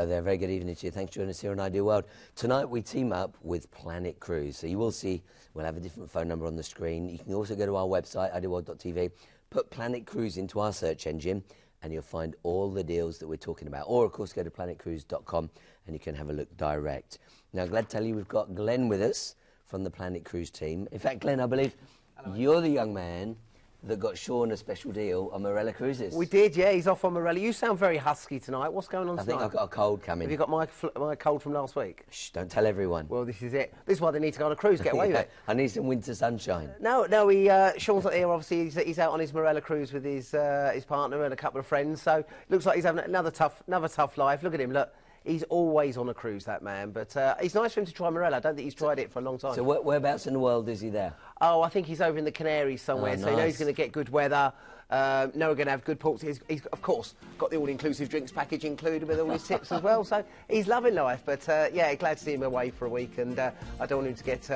Hello there, very good evening to you. Thanks for joining us here on Ideal World. Tonight we team up with Planet Cruise. So you will see, we'll have a different phone number on the screen. You can also go to our website, idealworld.tv, put Planet Cruise into our search engine, and you'll find all the deals that we're talking about. Or, of course, go to planetcruise.com and you can have a look direct. Now, glad to tell you we've got Glenn with us from the Planet Cruise team. In fact, Glenn, I believe you're the young man that got Sean a special deal on Marella Cruises. We did, yeah, he's off on Marella. You sound very husky tonight. What's going on tonight? I think I've got a cold coming. Have you got my cold from last week? Shh, don't tell everyone. Well, this is it. This is why they need to go on a cruise, get away with it. I need some winter sunshine. No, Sean's not here, obviously. He's out on his Marella cruise with his partner and a couple of friends, so looks like he's having another tough life. Look at him, look. He's always on a cruise, that man, but it's nice for him to try Marella. I don't think he's tried it for a long time. So whereabouts in the world is he there? Oh, I think he's over in the Canary somewhere, oh, so nice. you know he's going to get good weather. Know we're going to have good ports. He's, of course, got the all-inclusive drinks package included with all his tips as well, so he's loving life. But, yeah, glad to see him away for a week, and I don't want him to get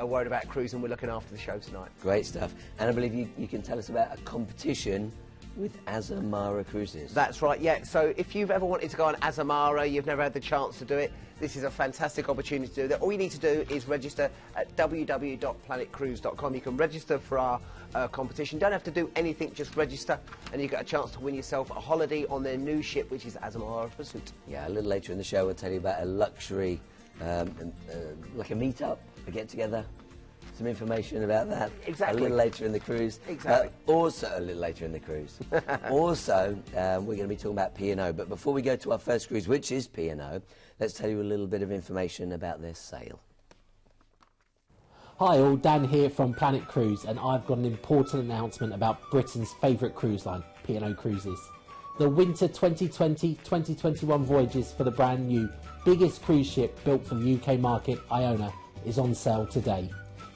worried about cruising. We're looking after the show tonight. Great stuff. And I believe you can tell us about a competition with Azamara Cruises. That's right, yeah. So if you've ever wanted to go on Azamara, you've never had the chance to do it, this is a fantastic opportunity to do that. All you need to do is register at www.planetcruise.com. You can register for our competition. Don't have to do anything, just register, and you get a chance to win yourself a holiday on their new ship, which is Azamara Pursuit. Yeah, a little later in the show we'll tell you about a luxury, like a meet-up, a get-together. Some information about that. Exactly. A little later in the cruise. Exactly. Also a little later in the cruise. Also, we're going to be talking about P&O. But before we go to our first cruise, which is P&O, let's tell you a little bit of information about their sail. Hi all, Dan here from Planet Cruise, and I've got an important announcement about Britain's favourite cruise line, P&O Cruises. The winter 2020-2021 voyages for the brand new, biggest cruise ship built for the UK market, Iona, is on sale today.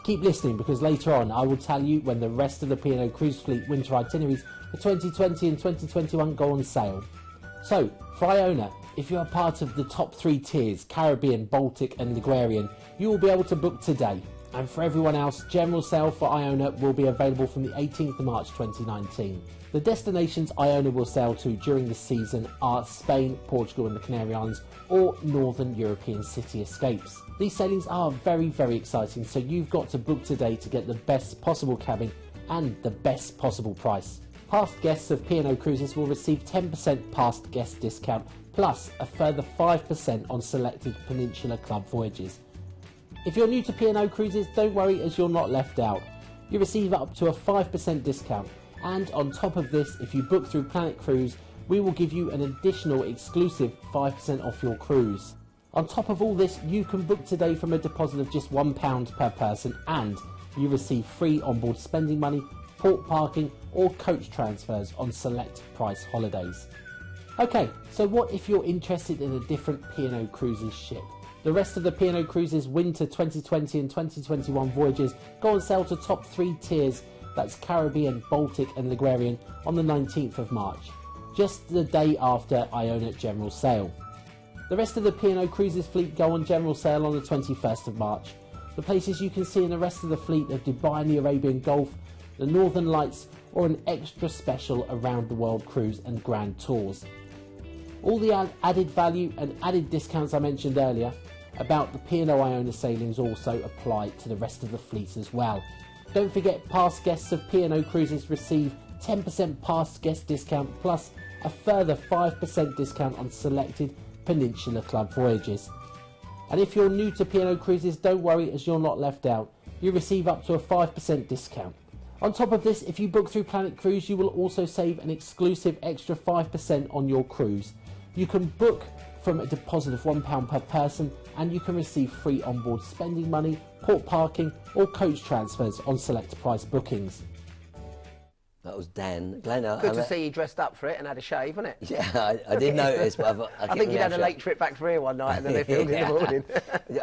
Keep listening, because later on I will tell you when the rest of the P&O Cruise Fleet winter itineraries for 2020 and 2021 go on sale. So, for Iona, if you are part of the top 3 tiers, Caribbean, Baltic and Ligurian, you will be able to book today. And for everyone else, general sale for Iona will be available from the 18th of March 2019. The destinations Iona will sail to during the season are Spain, Portugal and the Canary Islands, or Northern European city escapes. These sailings are very, very exciting, so you've got to book today to get the best possible cabin and the best possible price. Past guests of P&O Cruises will receive 10% past guest discount, plus a further 5% on selected Peninsula Club voyages. If you're new to P&O Cruises, don't worry, as you're not left out. You receive up to a 5% discount, and on top of this, if you book through Planet Cruise, we will give you an additional exclusive 5% off your cruise. On top of all this, you can book today from a deposit of just £1 per person, and you receive free onboard spending money, port parking or coach transfers on select price holidays. Okay, so what if you're interested in a different P&O Cruises ship? The rest of the P&O Cruises winter 2020 and 2021 voyages go on sale to top 3 tiers, that's Caribbean, Baltic and Ligurian, on the 19th of March, just the day after Iona general sale. The rest of the P&O Cruises fleet go on general sale on the 21st of March. The places you can see in the rest of the fleet are Dubai and the Arabian Gulf, the Northern Lights, or an extra special around the world cruise and grand tours. All the added value and added discounts I mentioned earlier about the P&O Iona sailings also apply to the rest of the fleet as well. Don't forget, past guests of P&O Cruises receive 10% past guest discount plus a further 5% discount on selected Peninsula Club voyages. And if you're new to P&O Cruises, don't worry, as you're not left out. You receive up to a 5% discount. On top of this, if you book through Planet Cruise, you will also save an exclusive extra 5% on your cruise. You can book from a deposit of £1 per person, and you can receive free onboard spending money, port parking or coach transfers on select price bookings. That was Dan. Glenn, Good to see you dressed up for it and had a shave, wasn't it? Yeah, I did notice, but I think you'd had a late trip back to here one night and then they filmed in the morning.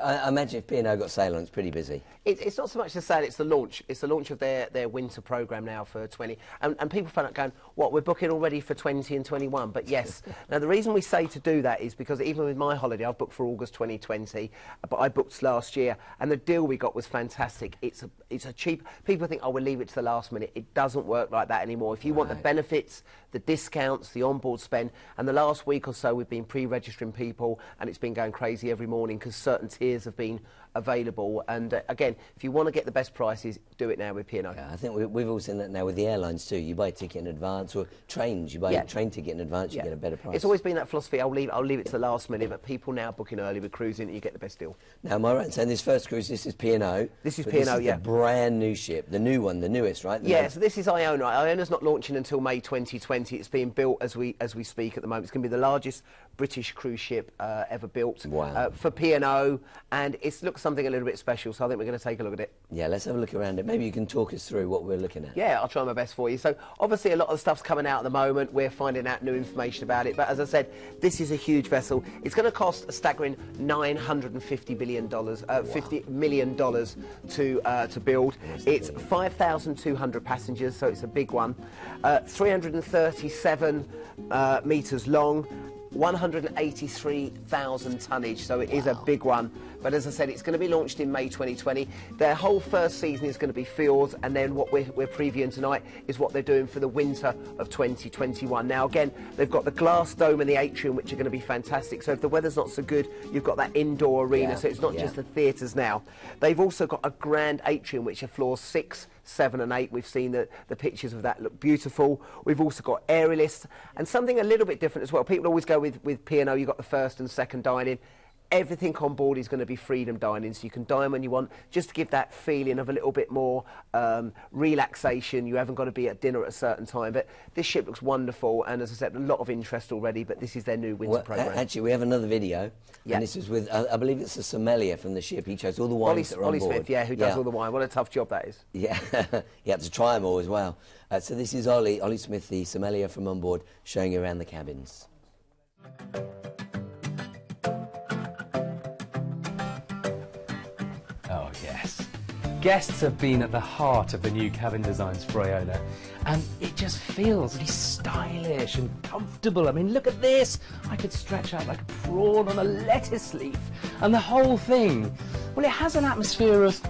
I imagine if P&O got sail on, it's pretty busy. It's not so much the sale, it's the launch. It's the launch of their winter programme now for 20. And people find out going, what, we're booking already for 20 and 21? But yes. Now, the reason we say to do that is because even with my holiday, I've booked for August 2020, but I booked last year, and the deal we got was fantastic. It's a cheap... People think, oh, we'll leave it to the last minute. It doesn't work like that. that anymore. If you want the benefits, the discounts, the onboard spend, and the last week or so we've been pre-registering people, and it's been going crazy every morning because certain tiers have been available. And again, if you want to get the best prices, do it now with P&O. Yeah, I think we've all seen that now with the airlines too. You buy a ticket in advance, or trains, you buy a train ticket in advance, you get a better price. It's always been that philosophy. I'll leave it to the last minute, but people now booking early with cruising, you get the best deal. Now, am I right in saying this first cruise, this is P&O? This is But P&O, this is yeah. the brand new ship, the new one, the newest, right? So this is Iona. Iona's not launching until May 2020. It's being built as we speak at the moment. It's going to be the largest British cruise ship ever built for P&O, and it looks something a little bit special, so I think we're going to take a look at it. Yeah, let's have a look around it. Maybe you can talk us through what we're looking at. Yeah, I'll try my best for you. So obviously a lot of the stuff's coming out at the moment. We're finding out new information about it, but as I said, this is a huge vessel. It's going to cost a staggering $950 million, $50 million to build. It's 5,200 passengers, so it's a big one. 337 metres long. 183,000 tonnage, so it is a big one. But as I said, it's going to be launched in May 2020. Their whole first season is going to be fjords, and then what we're previewing tonight is what they're doing for the winter of 2021. Now, again, they've got the glass dome and the atrium, which are going to be fantastic. So if the weather's not so good, you've got that indoor arena, so it's not just the theatres now. They've also got a grand atrium, which are floors 6, 7 and 8. We've seen the pictures of that, look beautiful. We've also got aerialists and something a little bit different as well. People always go with P&O, you've got the first and second dining. Everything on board is going to be freedom dining, so you can dine when you want, just to give that feeling of a little bit more relaxation. You haven't got to be at dinner at a certain time. But this ship looks wonderful, and as I said, a lot of interest already, but this is their new winter programme. Actually, we have another video, and this is with, I believe it's a sommelier from the ship. He chose all the wines that are on board. Smith, who does all the wine. What a tough job that is. Yeah, he had to try them all as well. So this is Ollie Smith, the sommelier from on board, showing you around the cabins. Oh, yes. Guests have been at the heart of the new cabin designs for Iona, and it just feels really stylish and comfortable. I mean, look at this. I could stretch out like a prawn on a lettuce leaf, and the whole thing, well, it has an atmosphere of,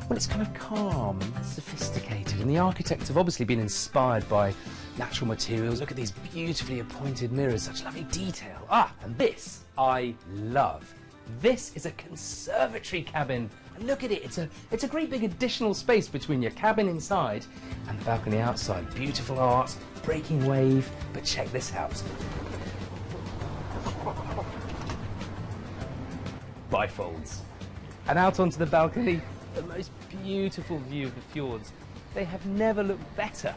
well, it's kind of calm and sophisticated, and the architects have obviously been inspired by natural materials. Look at these beautifully appointed mirrors, such lovely detail. Ah, and this I love. This is a conservatory cabin. And look at it, it's a great big additional space between your cabin inside and the balcony outside. Beautiful art, breaking wave, but check this out. Bifolds. And out onto the balcony, the most beautiful view of the fjords. They have never looked better.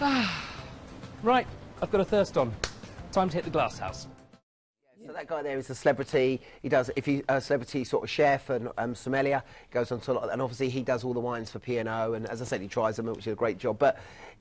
Right, I've got a thirst on. Time to hit the glass house. So that guy there is a celebrity. He does, if he's a celebrity sort of chef and sommelier, goes on to a lot, and obviously he does all the wines for P&O, and as I said, he tries them, which is a great job. But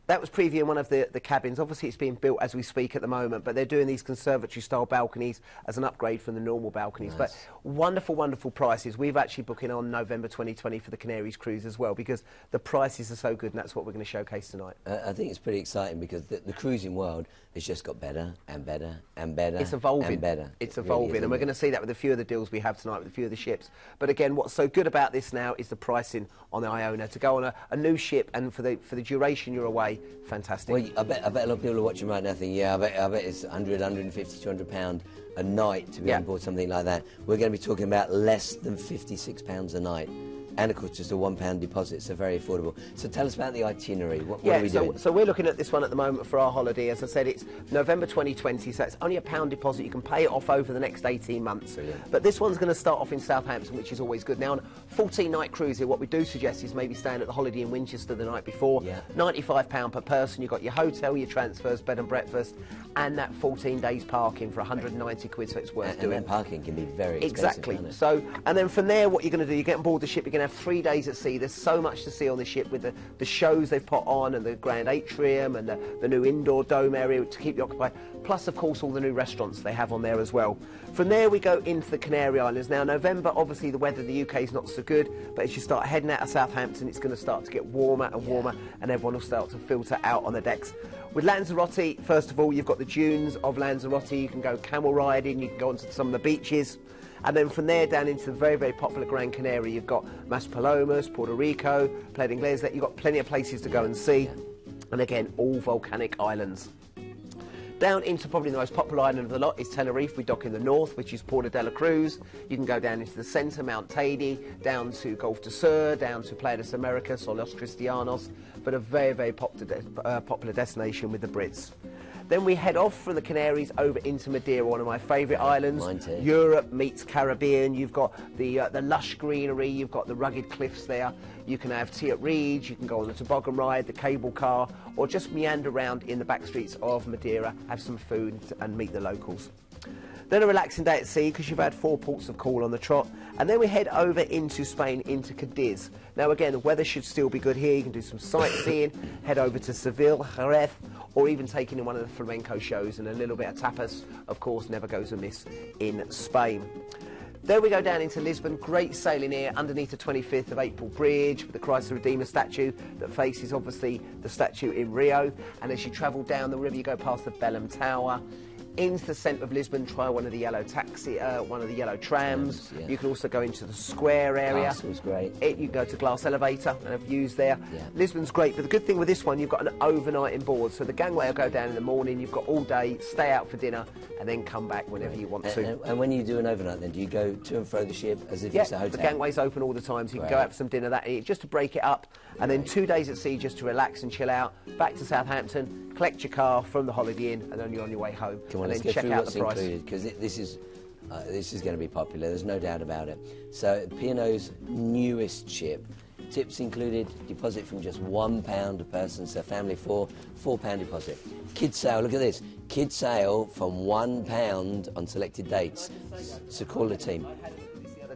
that was previewing one of the cabins. Obviously it's being built as we speak at the moment, but they're doing these conservatory style balconies as an upgrade from the normal balconies. Nice. But wonderful, wonderful prices. We've actually booking on November 2020 for the Canary's cruise as well, because the prices are so good, and that's what we're going to showcase tonight. I think it's pretty exciting because the cruising world has just got better and better and better. It's evolving. And better. It's evolving, really, and we're going to see that with a few of the deals we have tonight with a few of the ships. But again, what's so good about this now is the pricing on the Iona. To go on a new ship, and for the duration you're away, fantastic. Well, I bet a lot of people are watching right now thinking, yeah, I bet it's 100, 150, 200 £200 a night to be on board something like that. We're going to be talking about less than £56 a night. And of course, just a £1 deposit, so very affordable. So tell us about the itinerary. What are we doing? So we're looking at this one at the moment for our holiday. As I said, it's November 2020, so it's only a £1 deposit. You can pay it off over the next 18 months. Brilliant. But this one's going to start off in Southampton, which is always good. Now, on a 14-night cruise here, what we do suggest is maybe staying at the Holiday in Winchester the night before. Yeah. £95 per person. You've got your hotel, your transfers, bed and breakfast, and that 14 days parking for 190 quid, so it's worth doing. And that parking can be very expensive. Exactly. So, and then from there, what you're going to do, you get on board the ship, you're going to have 3 days at sea. There's so much to see on the ship with the shows they've put on, and the grand atrium, and the new indoor dome area to keep you occupied, plus of course all the new restaurants they have on there as well. From there we go into the Canary Islands. Now, November, obviously the weather in the UK is not so good, but as you start heading out of Southampton, it's going to start to get warmer and warmer, and everyone will start to filter out on the decks. With Lanzarote, first of all, you've got the dunes of Lanzarote. You can go camel riding, you can go onto some of the beaches. And then from there down into the very, very popular Gran Canary, you've got Maspalomas, Puerto Rico, Playa de Inglés. You've got plenty of places to go and see. And again, all volcanic islands. Down into probably the most popular island of the lot is Tenerife. We dock in the north, which is Portuagal Cruise. You can go down into the centre, Mount Teide, down to Golf de Sur, down to Playa de Americas or Los Cristianos, but a very, very popular destination with the Brits. Then we head off from the Canaries over into Madeira, one of my favourite islands. Mine too. Europe meets Caribbean. You've got the lush greenery, you've got the rugged cliffs there. You can have tea at Reeds, you can go on the toboggan ride, the cable car, or just meander around in the back streets of Madeira, have some food and meet the locals. Then a relaxing day at sea because you've had 4 ports of call on the trot. And then we head over into Spain, into Cadiz. Now again, the weather should still be good here. You can do some sightseeing, head over to Seville, Jerez, or even taking in one of the flamenco shows, and a little bit of tapas, of course, never goes amiss in Spain. Then we go down into Lisbon, great sailing here underneath the 25th of April Bridge with the Christ the Redeemer statue that faces obviously the statue in Rio. And as you travel down the river, you go past the Belém Tower. Into the centre of Lisbon, try one of the yellow trams. Yeah. You can also go into the square area. Castle's great. You can go to Glass Elevator and have views there. Yeah. Lisbon's great, but the good thing with this one, you've got an overnighting board. So the gangway will go down in the morning, you've got all day, stay out for dinner, and then come back whenever you want to. And when you do an overnight, then do you go to and fro the ship as if it's a hotel? The gangway's open all the time, so you can go out for some dinner that evening, just to break it up, and then 2 days at sea just to relax and chill out. Back to Southampton, collect your car from the Holiday Inn, and then you're on your way home. Come on, and let's then go check through out what's the price. included, because this is going to be popular. There's no doubt about it. So P&O's newest ship, tips included, deposit from just £1 a person. So family £4 deposit. Kids sail. Look at this. Kids sail from £1 on selected dates. So call the team.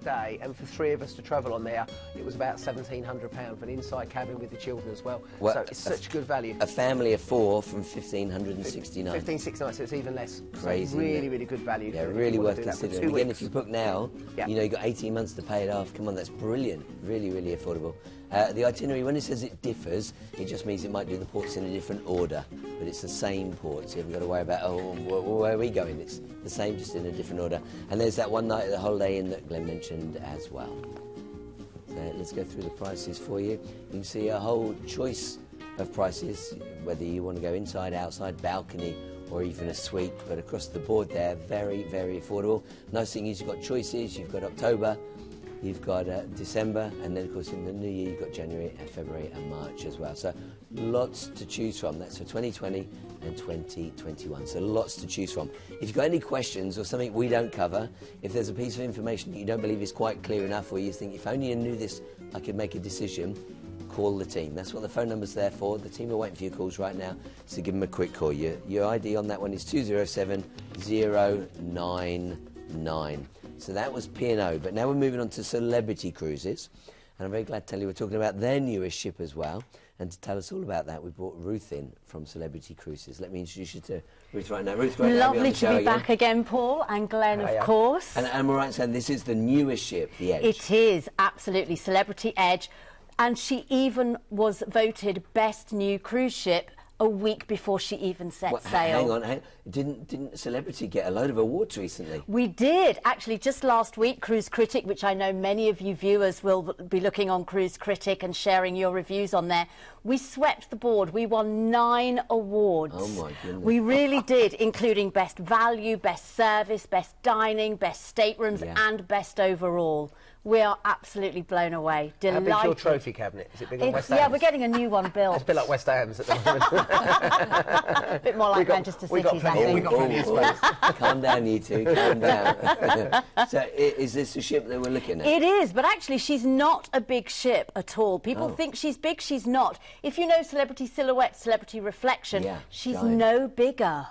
Day, and for 3 of us to travel on there, it was about £1,700 for an inside cabin with the children as well. So it's such good value. A family of 4 from £1,569. 1,569, so it's even less. Crazy. So really good value. Yeah, for really worth do that for considering. 2 Again, weeks. if you book now, you know you've got 18 months to pay it off. Come on, that's brilliant. Really affordable. The itinerary, when it says it differs, it just means it might do the ports in a different order, but it's the same port, so you haven't got to worry about, where are we going? It's the same, just in a different order. And there's that one night at the Holiday Inn that Glenn mentioned as well. So let's go through the prices for you. You can see a whole choice of prices, whether you want to go inside, outside, balcony, or even a suite, but across the board they're very affordable. Nice thing is you've got choices, you've got October, you've got December, and then of course in the new year you've got January and February and March as well. So lots to choose from. That's for 2020 and 2021. So lots to choose from. If you've got any questions or something we don't cover, if there's a piece of information that you don't believe is quite clear enough, or you think if only I knew this I could make a decision, call the team. That's what the phone number's there for. The team are waiting for your calls right now, so give them a quick call. Your ID on that one is 207099. So that was P&O, but now we're moving on to Celebrity Cruises, and I'm very glad to tell you we're talking about their newest ship as well. And to tell us all about that, we brought Ruth in from Celebrity Cruises. Let me introduce you to Ruth right now. Ruth, great Lovely to be back again, Paul, and Glenn, Hiya. of course. And we're right saying this is the newest ship, the Edge. It is, absolutely, Celebrity Edge. And she even was voted best new cruise ship a week before she even set sail. Hang on. Didn't Celebrity get a load of awards recently? We did. Actually, just last week, Cruise Critic, which I know many of you viewers will be looking on Cruise Critic and sharing your reviews on there, we swept the board. We won 9 awards. Oh, my goodness. We really did, including Best Value, Best Service, Best Dining, Best Staterooms, and Best Overall. We are absolutely blown away. Delighted. How big's your trophy cabinet? Is it big on West Ham's? Yeah, we're getting a new one built. It's a bit like West Ham's at the moment. A bit more like Manchester City's, I think. Calm down, you two. Calm down. So, is this the ship that we're looking at? It is, but actually, she's not a big ship at all. People think she's big. She's not. If you know Celebrity Silhouette, Celebrity Reflection, she's no bigger.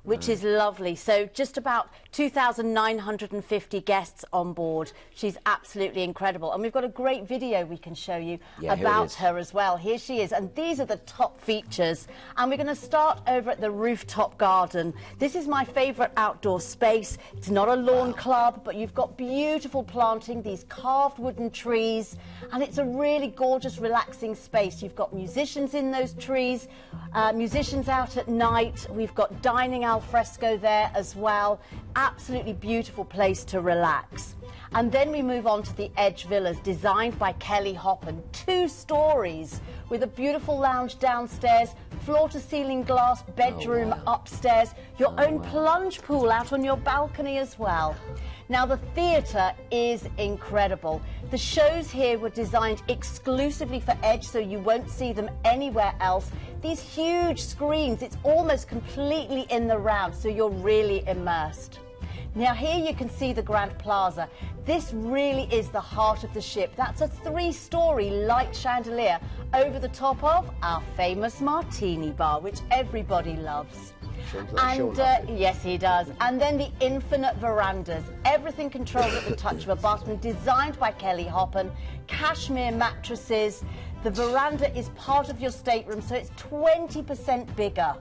Which is lovely. So, just about 2,950 guests on board. She's absolutely incredible. And we've got a great video we can show you about her as well. Here she is. And these are the top features. And we're going to start over at the rooftop garden. This is my favourite outdoor space. It's not a lawn club, but you've got beautiful planting, these carved wooden trees. And it's a really gorgeous, relaxing space. You've got musicians in those trees, musicians out at night. We've got dining al fresco there as well. Absolutely beautiful place to relax. And then we move on to the Edge Villas, designed by Kelly Hoppen. 2 stories with a beautiful lounge downstairs, floor-to-ceiling glass bedroom upstairs, your own plunge pool out on your balcony as well. Now, the theatre is incredible. The shows here were designed exclusively for Edge, so you won't see them anywhere else. These huge screens, it's almost completely in the round, so you're really immersed. Now, here you can see the Grand Plaza. This really is the heart of the ship. That's a 3-story light chandelier over the top of our famous martini bar, which everybody loves. Yes, he does. And then the infinite verandas. Everything controlled at the touch of a button, designed by Kelly Hoppen. Cashmere mattresses. The veranda is part of your stateroom, so it's 20% bigger.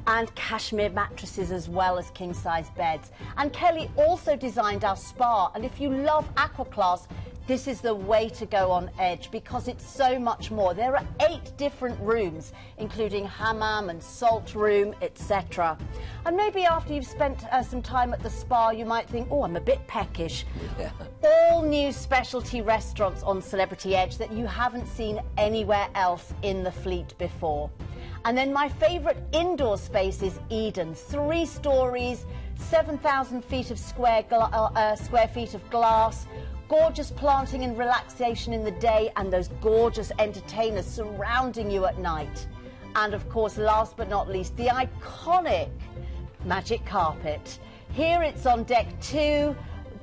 And cashmere mattresses as well as king-size beds. And Kelly also designed our spa. And if you love aqua class, this is the way to go on Edge, because it's so much more. There are 8 different rooms, including hammam and salt room, etc. And maybe after you've spent some time at the spa, you might think, oh, I'm a bit peckish. Yeah. All new specialty restaurants on Celebrity Edge that you haven't seen anywhere else in the fleet before. And then my favourite indoor space is Eden. 3 stories, 7,000 feet of square feet of glass, gorgeous planting and relaxation in the day, and those gorgeous entertainers surrounding you at night. And of course, last but not least, the iconic magic carpet. Here it's on deck 2,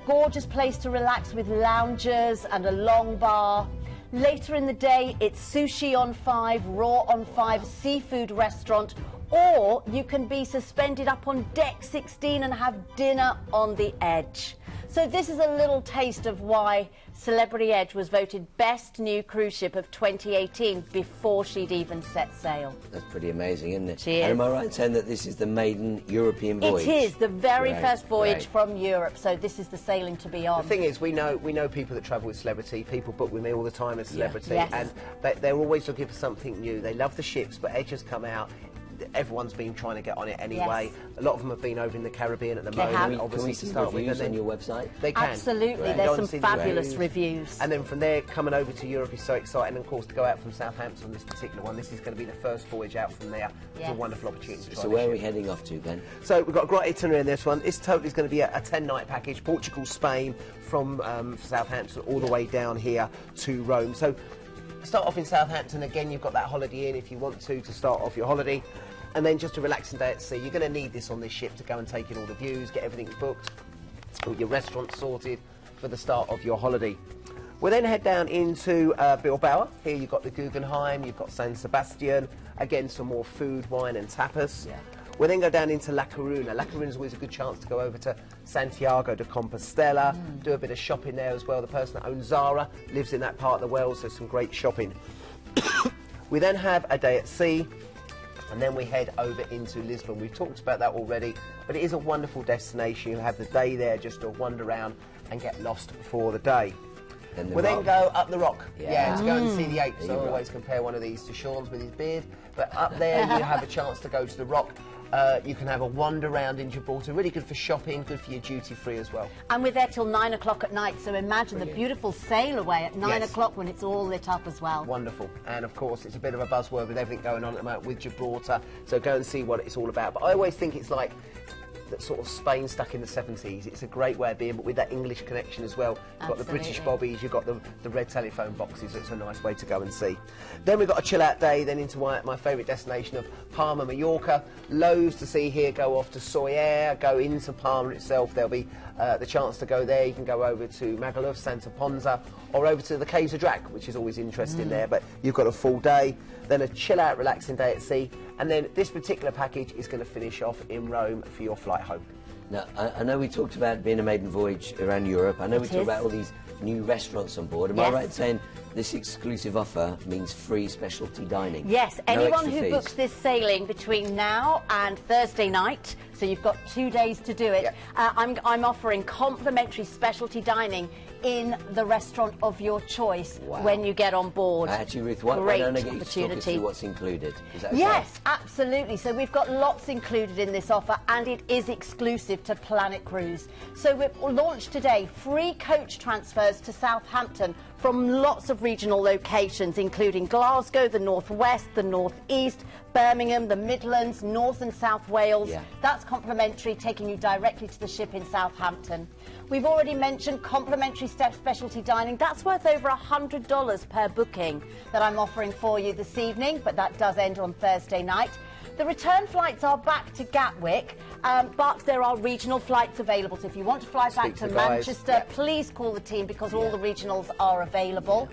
gorgeous place to relax with loungers and a long bar. Later in the day, it's sushi on 5, raw on 5, seafood restaurant, or you can be suspended up on deck 16 and have dinner on the Edge. So this is a little taste of why Celebrity Edge was voted Best New Cruise Ship of 2018 before she'd even set sail. That's pretty amazing, isn't it? She is. And am I right in saying that this is the maiden European voyage? It is, the very first voyage from Europe, so this is the sailing to be on. The thing is, we know people that travel with Celebrity. People book with me all the time as Celebrity, Yes. and they're always looking for something new. They love the ships, but Edge has come out. Everyone's been trying to get on it anyway. Yes. A lot of them have been over in the Caribbean at the They moment. have. Obviously, Can we to see start with, reviews and on then your website? they can. Absolutely, Go there's and some see the fabulous reviews. And then from there, coming over to Europe is so exciting. And of course, to go out from Southampton, this particular one, this is going to be the first voyage out from there. It's a Yes. wonderful opportunity to try So the where are ship. we heading off to, Ben? So we've got a great itinerary in this one. This totally is going to be a 10-night package, Portugal, Spain, from Southampton all the way down here to Rome. So start off in Southampton. Again, you've got that Holiday Inn if you want to start off your holiday. And then just a relaxing day at sea. You're going to need this on this ship to go and take in all the views, get everything booked, all your restaurants sorted for the start of your holiday. We'll then head down into Bilbao. Here you've got the Guggenheim, you've got San Sebastian. Again, some more food, wine and tapas. Yeah. We'll then go down into La Coruna. La Coruna is always a good chance to go over to Santiago de Compostela, do a bit of shopping there as well. The person that owns Zara lives in that part of the world, so some great shopping. We then have a day at sea, and then we head over into Lisbon. We've talked about that already, but it is a wonderful destination. You have the day there just to wander around and get lost for the day. We'll then go up the rock, to go and see the apes. I always compare one of these to Sean's with his beard, but up there you have a chance to go to the rock. You can have a wander around in Gibraltar, really good for shopping, good for your duty free as well. And we're there till 9 o'clock at night, so imagine the beautiful sail away at 9 o'clock when it's all lit up as well. Wonderful. And of course it's a bit of a buzzword with everything going on at the moment with Gibraltar, so go and see what it's all about. But I always think it's like that sort of Spain stuck in the 70s. It's a great way of being, but with that English connection as well. You've got the British bobbies, you've got the red telephone boxes. It's a nice way to go and see. Then we've got a chill out day, then into my favourite destination of Palma, Mallorca. Loads to see here. Go off to Soyer, go into Palma itself. There'll be the chance to go there. You can go over to Magaluf, Santa Ponza, or over to the Caves of Drac, which is always interesting there, but you've got a full day. Then a chill out, relaxing day at sea, and then this particular package is going to finish off in Rome for your flight home. Now, I know we talked about being a maiden voyage around Europe. I know we talked about all these new restaurants on board. Am I right in saying this exclusive offer means free specialty dining. Yes, No anyone extra who fees. books this sailing between now and Thursday night, so you've got 2 days to do it, Yep. I'm offering complimentary specialty dining in the restaurant of your choice when you get on board. Actually, Ruth, why Great don't I get you to talk us opportunity. through what's included? Is that okay? Yes, absolutely. So we've got lots included in this offer, and it is exclusive to Planet Cruise. So we've launched today free coach transfers to Southampton from lots of regional locations, including Glasgow, the Northwest, the Northeast, Birmingham, the Midlands, North and South Wales. Yeah. That's complimentary, taking you directly to the ship in Southampton. We've already mentioned complimentary specialty dining. That's worth over $100 per booking that I'm offering for you this evening, but that does end on Thursday night. The return flights are back to Gatwick, but there are regional flights available. So if you want to fly back to the guys. Manchester, please call the team, because all the regionals are available.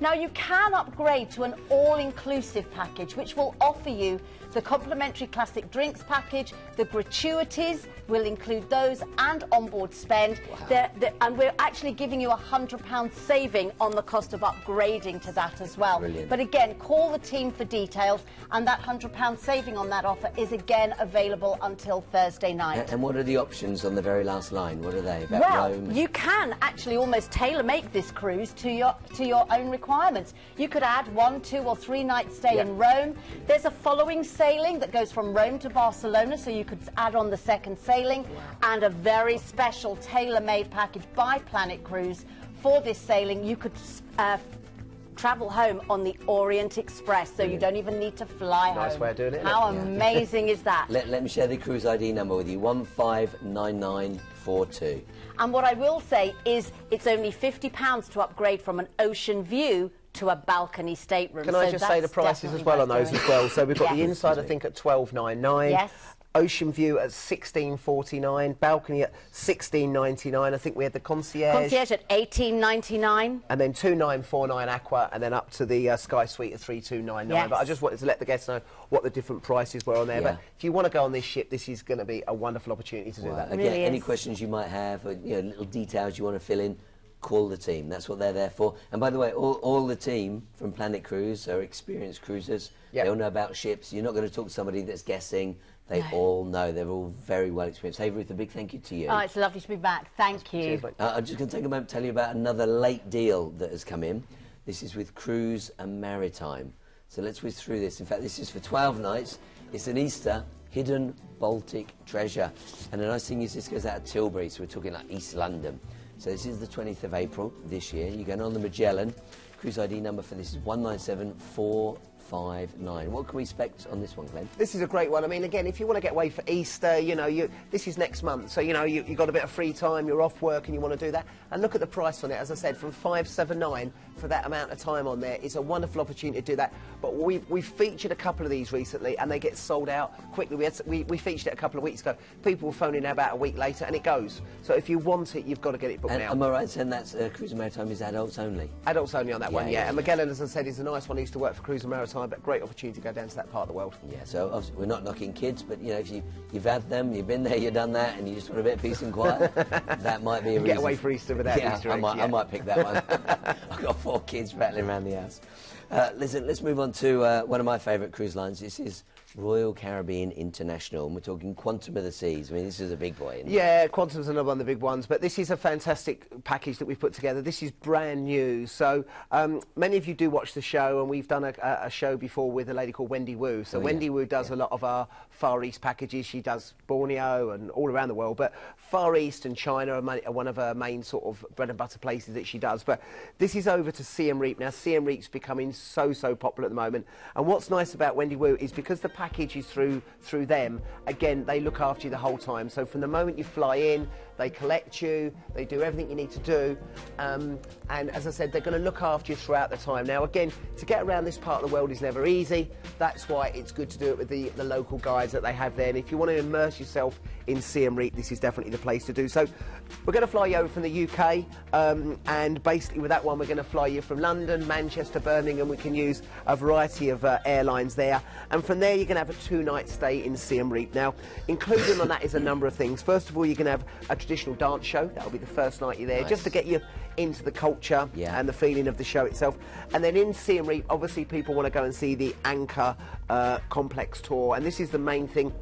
Now, you can upgrade to an all-inclusive package, which will offer you the complimentary classic drinks package, the gratuities will include those, and onboard spend. And we're actually giving you £100 saving on the cost of upgrading to that as well. Brilliant. But again, call the team for details, and that £100 saving on that offer is again available until Thursday night. And what are the options on the very last line? What are they? About Well, Rome? you can actually almost tailor-make this cruise to your own requirements. You could add 1, 2 or 3 night stay in Rome. There's a following sailing that goes from Rome to Barcelona, so you could add on the second sailing, and a very special tailor-made package by Planet Cruise for this sailing. You could travel home on the Orient Express, so you don't even need to fly home. Nice way of doing it, isn't How it? amazing is that? Let me share the cruise ID number with you, 159942. And what I will say is it's only £50 to upgrade from an ocean view to a balcony stateroom. Can I just say the prices as well on those as well? So we've got the inside, I think, at $12.99. Yes. Ocean view at $16.49. Balcony at $16.99. I think we had the concierge. Concierge at $18.99. And then $29.49 Aqua, and then up to the Sky Suite at $32.99. Yes. But I just wanted to let the guests know what the different prices were on there. Yeah. But if you want to go on this ship, this is going to be a wonderful opportunity to do that. Again, really any is. questions you might have, or, little details you want to fill in, call the team. That's what they're there for. And by the way, all the team from Planet Cruise are experienced cruisers. Yep. They all know about ships. You're not going to talk to somebody that's guessing. They all know. They're all very well experienced. Hey, Ruth, a big thank you to you. Oh, it's lovely to be back. Thank you. Cheers, mate. I'm just going to take a moment to tell you about another late deal that has come in. This is with Cruise and Maritime. So let's whiz through this. In fact, this is for 12 nights. It's an Easter hidden Baltic treasure. And the nice thing is this goes out of Tilbury, so we're talking like East London. So this is the 20th of April this year. You're going on the Magellan. Cruise ID number for this is 197459. What can we expect on this one, Glenn? This is a great one. I mean, again, if you want to get away for Easter, this is next month. So, you've got a bit of free time, you're off work and you want to do that. And look at the price on it. As I said, from $579 for that amount of time on there. It's a wonderful opportunity to do that. But we've featured a couple of these recently and they get sold out quickly. We featured it a couple of weeks ago. People were phoning about a week later and it goes. So if you want it, you've got to get it booked now. Am I right in saying that's Cruise and Maritime is adults only? Adults only on that one, Yeah. And Magellan, as I said, is a nice one. He used to work for Cruise and Maritime, but great opportunity to go down to that part of the world. Yeah, so obviously we're not knocking kids, but if you've had them, you've been there, you've done that, and you just want a bit of peace and quiet, that might be a reason. Get away for Easter without Easter eggs. I might pick that one. I've got 4 kids rattling around the house. Listen, let's move on to one of my favourite cruise lines. This is Royal Caribbean International, and we're talking Quantum of the Seas. I mean, this is a big boy, isn't it? Yeah, Quantum's another one of the big ones, but this is a fantastic package that we've put together. This is brand new, so many of you do watch the show, and we've done a show before with a lady called Wendy Wu. So Wendy Wu does a lot of our Far East packages. She does Borneo and all around the world, but Far East and China are one of her main sort of bread and butter places that she does. But this is over to Siem Reap now. Siem Reap's becoming so popular at the moment, and what's nice about Wendy Wu is because the package is through them, again, they look after you the whole time. So from the moment you fly in, they collect you, they do everything you need to do, and as I said, they're going to look after you throughout the time. Now again, to get around this part of the world is never easy. That's why it's good to do it with the local guides that they have there. And if you want to immerse yourself in Siem Reap, this is definitely the place to do. So we're going to fly you over from the UK, and basically with that one we're going to fly you from London, Manchester, Birmingham. We can use a variety of airlines there, and from there you're going to have a 2-night stay in Siem Reap. Now, included on that is a number of things. First of all, you're going to have a traditional dance show. That'll be the first night you're there, just to get you into the culture and the feeling of the show itself. And then in Siem Reap, obviously people want to go and see the Encore complex tour, and this is the main thing.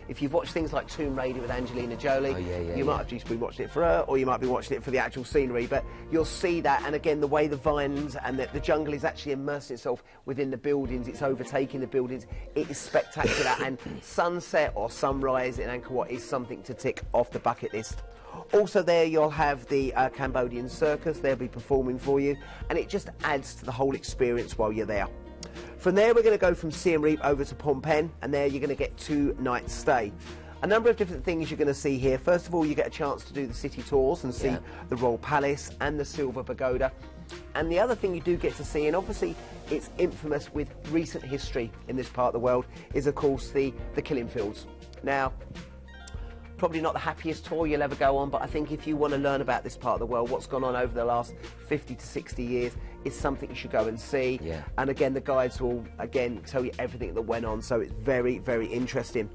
If you've watched things like Tomb Raider with Angelina Jolie, you might have just been watching it for her, or you might be watching it for the actual scenery, but you'll see that. And again, the way the vines and the jungle is actually immersing itself within the buildings, it's overtaking the buildings, it is spectacular. And sunset or sunrise in Angkor Wat is something to tick off the bucket list. Also there you'll have the Cambodian circus. They'll be performing for you, and it just adds to the whole experience while you're there. From there we're going to go from Siem Reap over to Phnom Penh, and there you're going to get 2 nights stay. A number of different things you're going to see here. First of all, you get a chance to do the city tours and see the Royal Palace and the Silver Pagoda. And the other thing you do get to see, and obviously it's infamous with recent history in this part of the world, is of course the killing fields. Now, probably not the happiest tour you'll ever go on, but I think if you want to learn about this part of the world, what's gone on over the last 50 to 60 years, is something you should go and see. And again, the guides will again tell you everything that went on, so it's very, very interesting.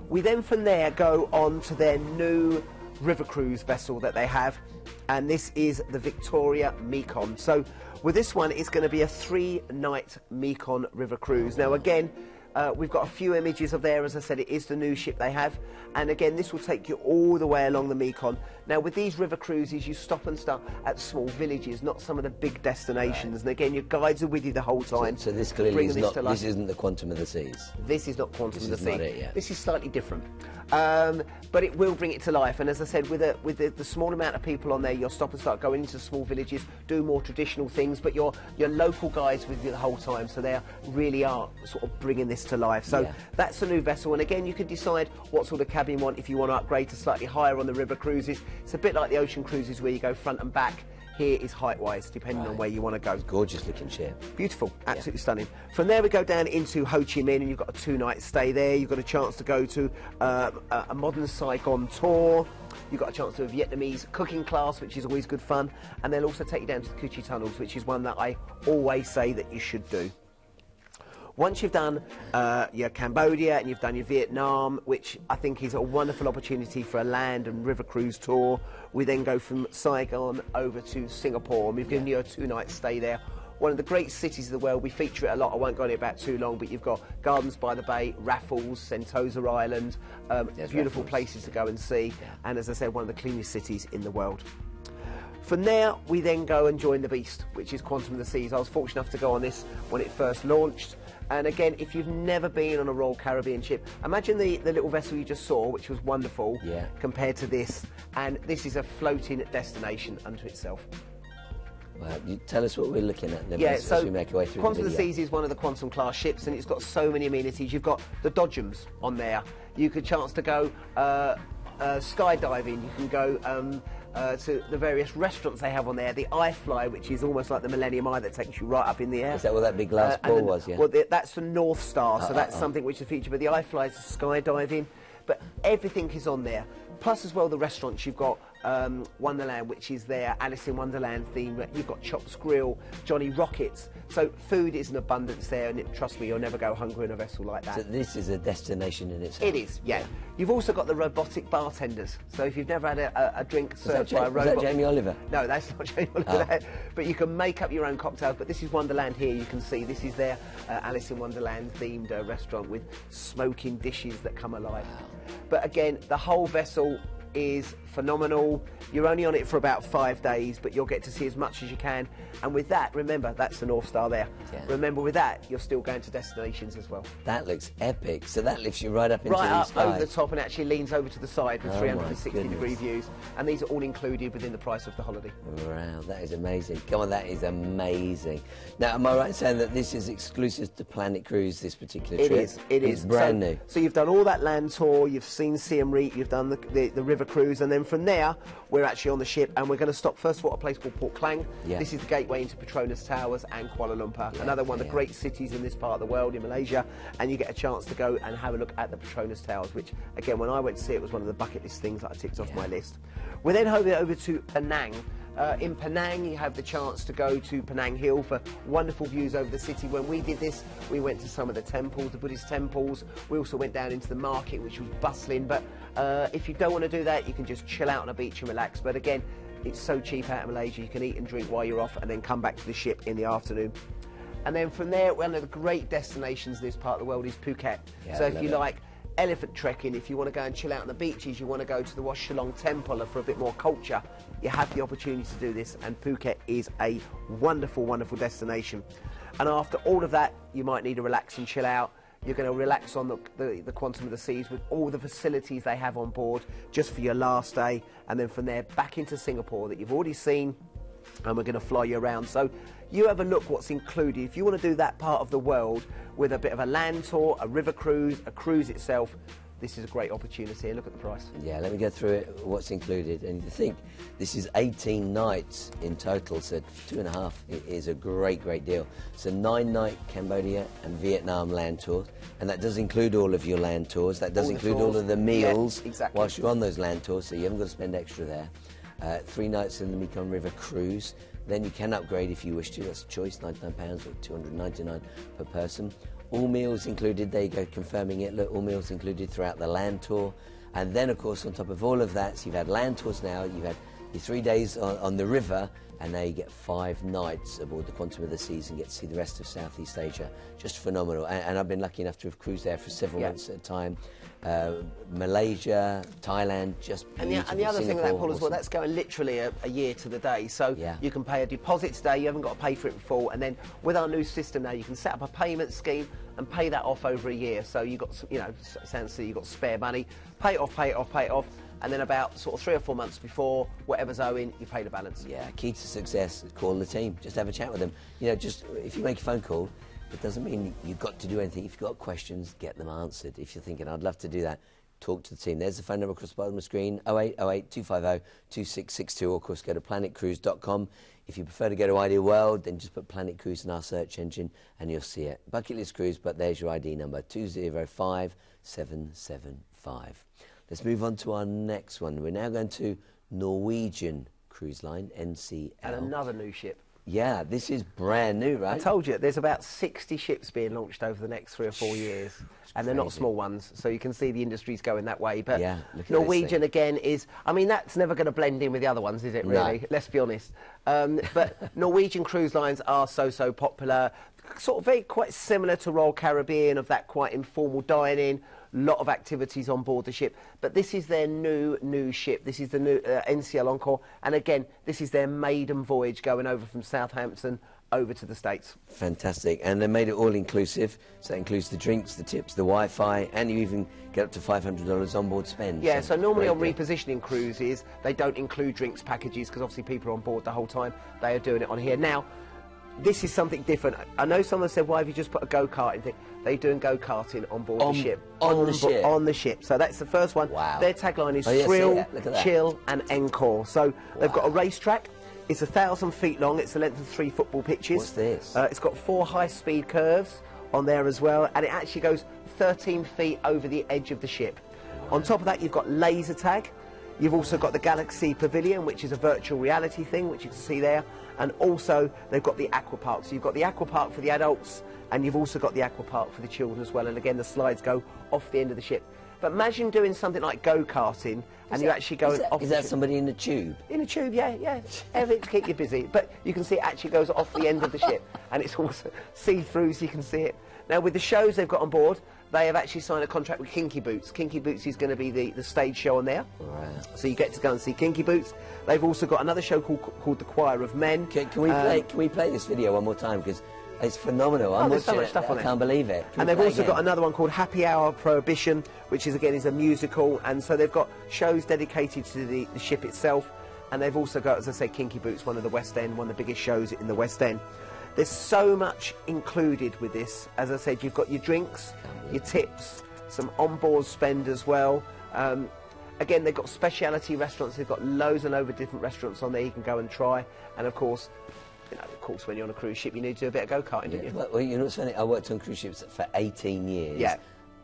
We then from there go on to their new river cruise vessel that they have, and this is the Victoria Mekong. So with this one, it's going to be a 3-night Mekong river cruise. Now again, we've got a few images of there. As I said, it is the new ship they have, and again this will take you all the way along the Mekong. Now with these river cruises, you stop and start at small villages, not some of the big destinations, and again your guides are with you the whole time. So this clearly is not, this isn't the Quantum of the Seas. This is not Quantum of the Sea. Not it, yeah. This is slightly different, but it will bring it to life. And as I said, with the small amount of people on there, you'll stop and start going into small villages, do more traditional things, but your local guides with you the whole time, so they really are sort of bringing this to life. So that's a new vessel, and again you can decide what sort of cabin you want. If you want to upgrade to slightly higher on the river cruises, it's a bit like the ocean cruises where you go front and back. Here is height-wise, depending on where you want to go. Gorgeous looking ship. Beautiful, absolutely stunning. From there we go down into Ho Chi Minh, and you've got a 2-night stay there. You've got a chance to go to a modern Saigon tour. You've got a chance to do a Vietnamese cooking class, which is always good fun. And they'll also take you down to the Cu Chi tunnels, which is one that I always say that you should do. Once you've done your Cambodia and you've done your Vietnam, which I think is a wonderful opportunity for a land and river cruise tour, we then go from Saigon over to Singapore, and we've given you a 2-night stay there. One of the great cities of the world. We feature it a lot. I won't go on it about too long, but you've got Gardens by the Bay, Raffles, Sentosa Island, beautiful places to go and see, and as I said, one of the cleanest cities in the world. From there, we then go and join the beast, which is Quantum of the Seas. I was fortunate enough to go on this when it first launched. And again, if you've never been on a Royal Caribbean ship, imagine the little vessel you just saw, which was wonderful, compared to this. And this is a floating destination unto itself. Well, you tell us what we're looking at then, so as we make our way through Quantum the of the Seas is one of the Quantum class ships, and it's got so many amenities. You've got the Dodgems on there. You could chance to go skydiving. You can go to the various restaurants they have on there. The iFly, which is almost like the Millennium Eye that takes you right up in the air. Is that what that big glass ball was, yeah? Well, that's the North Star, so that's something which is featured. But the iFly is skydiving, but everything is on there. Plus, as well, the restaurants, you've got Wonderland, which is their Alice in Wonderland theme. You've got Chops Grill, Johnny Rockets. So food is in abundance there, and trust me, you'll never go hungry in a vessel like that. So this is a destination in itself. It is, yeah. You've also got the robotic bartenders. So if you've never had a drink served by a robot... Is that Jamie Oliver? No, that's not Jamie Oliver. But you can make up your own cocktails. But this is Wonderland here, you can see. This is their Alice in Wonderland themed restaurant with smoking dishes that come alive. But again, the whole vessel is phenomenal. You're only on it for about 5 days, but you'll get to see as much as you can. And with that, remember, that's the North Star there. Remember, with that, you're still going to destinations as well. That looks epic. So that lifts you right up into the sky. Over the top, and actually leans over to the side with 360-degree views. And these are all included within the price of the holiday. Wow, that is amazing. Come on, that is amazing. Now, am I right in saying that this is exclusive to Planet Cruise, this particular trip? It is. It's brand new. So you've done all that land tour, you've seen Siem Reap, you've done the river cruise, and then from there we're actually on the ship, and we're going to stop first of all at a place called Port Klang. This is the gateway into Petronas Towers and Kuala Lumpur, another one of the great cities in this part of the world, in Malaysia, and you get a chance to go and have a look at the Petronas Towers, which again, when I went to see it, was one of the bucket list things that I ticked off my list. We then head over to Penang. In Penang, you have the chance to go to Penang Hill for wonderful views over the city. When we did this, we went to some of the temples, the Buddhist temples. We also went down into the market, which was bustling. But if you don't want to do that, you can just chill out on a beach and relax. But again, it's so cheap out in Malaysia. You can eat and drink while you're off and then come back to the ship in the afternoon. And then from there, one of the great destinations in this part of the world is Phuket. So if you like elephant trekking, if you want to go and chill out on the beaches, you want to go to the Wat Chalong Temple for a bit more culture, you have the opportunity to do this, and Phuket is a wonderful, wonderful destination. And after all of that, you might need to relax and chill out. You're going to relax on the Quantum of the Seas with all the facilities they have on board just for your last day, and then from there back into Singapore that you've already seen, and we're going to fly you around. So you have a look what's included. If you want to do that part of the world with a bit of a land tour, a river cruise, a cruise itself, this is a great opportunity. And look at the price. Yeah, let me go through it, what's included. And you think this is 18 nights in total, so 2.5 is a great, great deal. It's a 9-night Cambodia and Vietnam land tour, and that does include all of your land tours. That does include all of the meals whilst you're on those land tours, so you haven't got to spend extra there. 3 nights in the Mekong River cruise. Then you can upgrade if you wish to. That's a choice, £99 or $299 per person. All meals included. There you go, confirming it. Look, all meals included throughout the land tour. And then, of course, on top of all of that, so you've had land tours now, you've had your 3 days on the river, and now you get 5 nights aboard the Quantum of the Seas and get to see the rest of Southeast Asia. Just phenomenal. And I've been lucky enough to have cruised there for several months at a time. Malaysia, Thailand, just beautiful. And the other thing with that, Paul, as well, that's going literally a year to the day. So you can pay a deposit today, you haven't got to pay for it in full, and then with our new system now, you can set up a payment scheme and pay that off over a year. So you've got, you know, sounds silly, you've got spare money, pay it off, pay it off, pay it off, and then about sort of 3 or 4 months before, whatever's owing, you pay the balance. Yeah, key to success is call the team. Just have a chat with them. You know, just if you make a phone call, it doesn't mean you've got to do anything. If you've got questions, get them answered. If you're thinking, I'd love to do that, talk to the team. There's the phone number across the bottom of the screen, 0808 250 2662, or of course go to planetcruise.com. If you prefer to go to Ideal World, then just put Planet Cruise in our search engine and you'll see it. Bucket list cruise, but there's your ID number, 205775. Let's move on to our next one. We're now going to Norwegian Cruise Line, NCL. And another new ship. Yeah, this is brand new, right? I told you, there's about 60 ships being launched over the next 3 or 4 years. And they're not small ones, so you can see the industry's going that way. But Norwegian, again, is... I mean, that's never going to blend in with the other ones, is it, really? No. Let's be honest. But Norwegian cruise lines are so popular. Sort of very quite similar to Royal Caribbean, of that quite informal dining, lot of activities on board the ship. But this is their new ship. This is the new NCL Encore. And again, this is their maiden voyage going over from Southampton over to the States. Fantastic. And they made it all inclusive, so that includes the drinks, the tips, the Wi-Fi, and you even get up to $500 on board spend. Yeah, so normally on repositioning cruises, they don't include drinks packages because obviously people are on board the whole time. They are doing it on here. Now, this is something different. I know someone said, why have you just put a go-karting thing? They're doing go-karting on board the ship. On the ship? So that's the first one. Wow. Their tagline is thrill, chill and encore. So they've got a racetrack. It's 1,000 feet long. It's the length of 3 football pitches. What's this? It's got 4 high-speed curves on there as well, and it actually goes 13 feet over the edge of the ship. On top of that, you've got laser tag. You've also got the Galaxy Pavilion, which is a virtual reality thing, which you can see there. And also, they've got the aqua park. So you've got the aqua park for the adults, and you've also got the aqua park for the children as well. And again, the slides go off the end of the ship. But imagine doing something like go-karting, and you actually go off. Is that somebody in a tube? In a tube, yeah. Everything to keep you busy. But you can see it actually goes off the end of the ship, and it's also see-through, so you can see it. Now, with the shows they've got on board, they have actually signed a contract with Kinky Boots. Kinky Boots is going to be the stage show on there. Right. So you get to go and see Kinky Boots. They've also got another show called The Choir of Men. Can we play this video one more time? Because it's phenomenal. There's so much stuff on it. I can't believe it. And they've also got another one called Happy Hour Prohibition, which is a musical. And so they've got shows dedicated to the ship itself. And they've also got, as I said, Kinky Boots, one of the West End, one of the biggest shows in the West End. There's so much included with this. As I said, you've got your drinks, your tips, some onboard spend as well. Again, they've got speciality restaurants. They've got loads and loads of different restaurants on there you can go and try. And of course, when you're on a cruise ship, you need to do a bit of go-karting, don't you? Well, you know what's funny? I worked on cruise ships for 18 years. Yeah.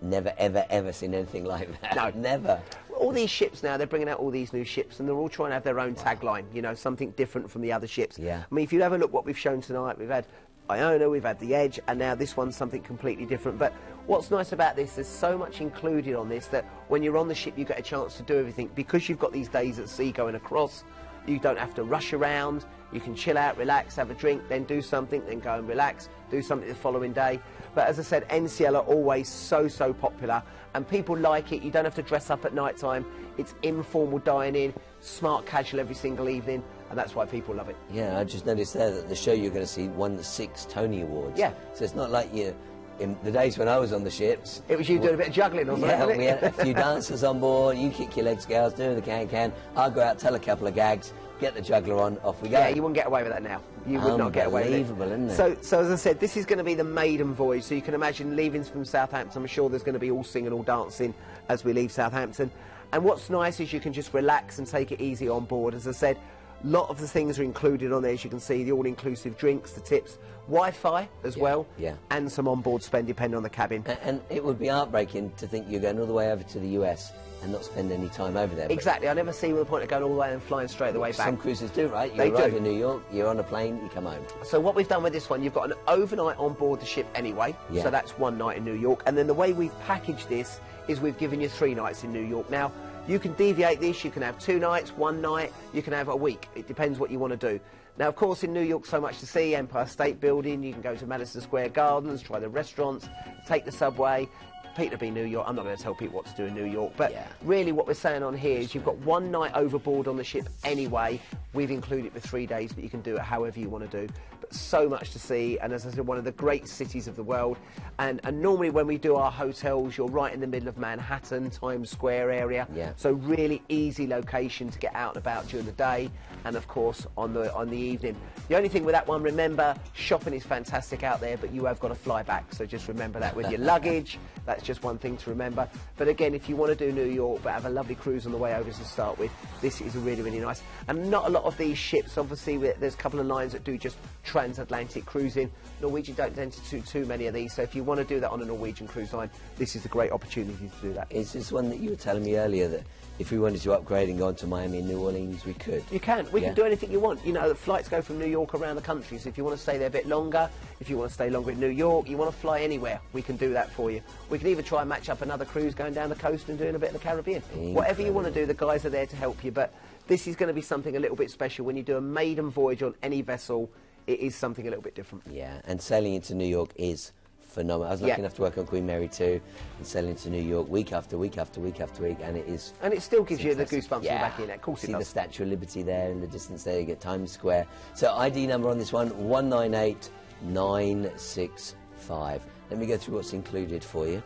Never, ever, ever seen anything like that. No. Never. All these ships now, they're bringing out all these new ships, and they're all trying to have their own tagline, you know, something different from the other ships. Yeah. I mean, if you have a look what we've shown tonight, we've had Iona, we've had the Edge, and now this one's something completely different. But what's nice about this, there's so much included on this that when you're on the ship, you get a chance to do everything. Because you've got these days at sea going across, you don't have to rush around. You can chill out, relax, have a drink, then do something, then go and relax, do something the following day. But as I said, NCL are always so popular, and people like it. You don't have to dress up at night time. It's informal dining, smart casual every single evening, and that's why people love it. Yeah, I just noticed there that the show you're going to see won 6 Tony Awards. Yeah. So it's not like you... In the days when I was on the ships... It was you doing a bit of juggling or something, wasn't it? We had a few dancers on board, you kick your legs, girls, doing the can-can. I'll go out, tell a couple of gags, get the juggler on, off we go. Yeah, you wouldn't get away with that now. You would not get away with it. Unbelievable, isn't it? So as I said, this is going to be the maiden voyage, so you can imagine leaving from Southampton. I'm sure there's going to be all singing, all dancing as we leave Southampton. And what's nice is you can just relax and take it easy on board. As I said, a lot of the things are included on there, as you can see, the all-inclusive drinks, the tips, Wi-Fi as well, and some on-board spend depending on the cabin. And it would be heartbreaking to think you're going all the way over to the US and not spend any time over there. Exactly, I never see the point of going all the way and flying straight the way back. Some cruises do, right? You They arrive do. in New York, you're on a plane, you come home. So what we've done with this one, you've got an overnight on board the ship anyway, so that's one night in New York. And then the way we've packaged this is we've given you 3 nights in New York. Now, you can deviate this, you can have 2 nights, 1 night, you can have a week. It depends what you want to do. Now, of course, in New York, so much to see. Empire State Building, you can go to Madison Square Gardens, try the restaurants, take the subway. Peterborough, New York. I'm not going to tell people what to do in New York, but really what we're saying on here is you've got 1 night overboard on the ship anyway. We've included it for 3 days, but you can do it however you want to do. But so much to see, and as I said, one of the great cities of the world. And normally when we do our hotels, you're right in the middle of Manhattan, Times Square area. So really easy location to get out and about during the day, and of course on the evening. The only thing with that one, remember, shopping is fantastic out there, but you have got to fly back. So just remember that with your luggage. That's just one thing to remember. But again, if you want to do New York but have a lovely cruise on the way over to start with, this is really nice. And not a lot of these ships, obviously, there's a couple of lines that do just transatlantic cruising. Norwegian don't tend to do too many of these, so if you want to do that on a Norwegian cruise line, this is a great opportunity to do that. Is this one that you were telling me earlier that if we wanted to upgrade and go on to Miami and New Orleans, we could? You can. We can do anything you want. You know, the flights go from New York around the country, so if you want to stay there a bit longer, if you want to stay longer in New York, you want to fly anywhere, we can do that for you. We can even try and match up another cruise going down the coast and doing a bit of the Caribbean. Incredible. Whatever you want to do, the guys are there to help you, but this is going to be something a little bit special. When you do a maiden voyage on any vessel, it is something a little bit different. Yeah, and sailing into New York is phenomenal. I was lucky enough to work on Queen Mary 2 and sailing to New York week after week after week after week, and it is... And it still gives you the fantastic. goosebumps in the back of your neck. Of course it See does. the Statue of Liberty there in the distance there, you get Times Square. So ID number on this one, 198965. Let me go through what's included for you.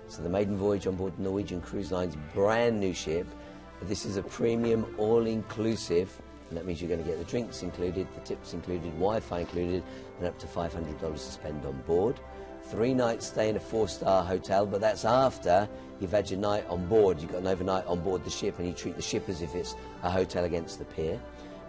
So the maiden voyage on board the Norwegian Cruise Line's brand new ship. This is a premium all-inclusive, and that means you're going to get the drinks included, the tips included, Wi-Fi included, and up to $500 to spend on board. 3 nights stay in a 4-star hotel, but that's after you've had your night on board. You've got an overnight on board the ship, and you treat the ship as if it's a hotel against the pier.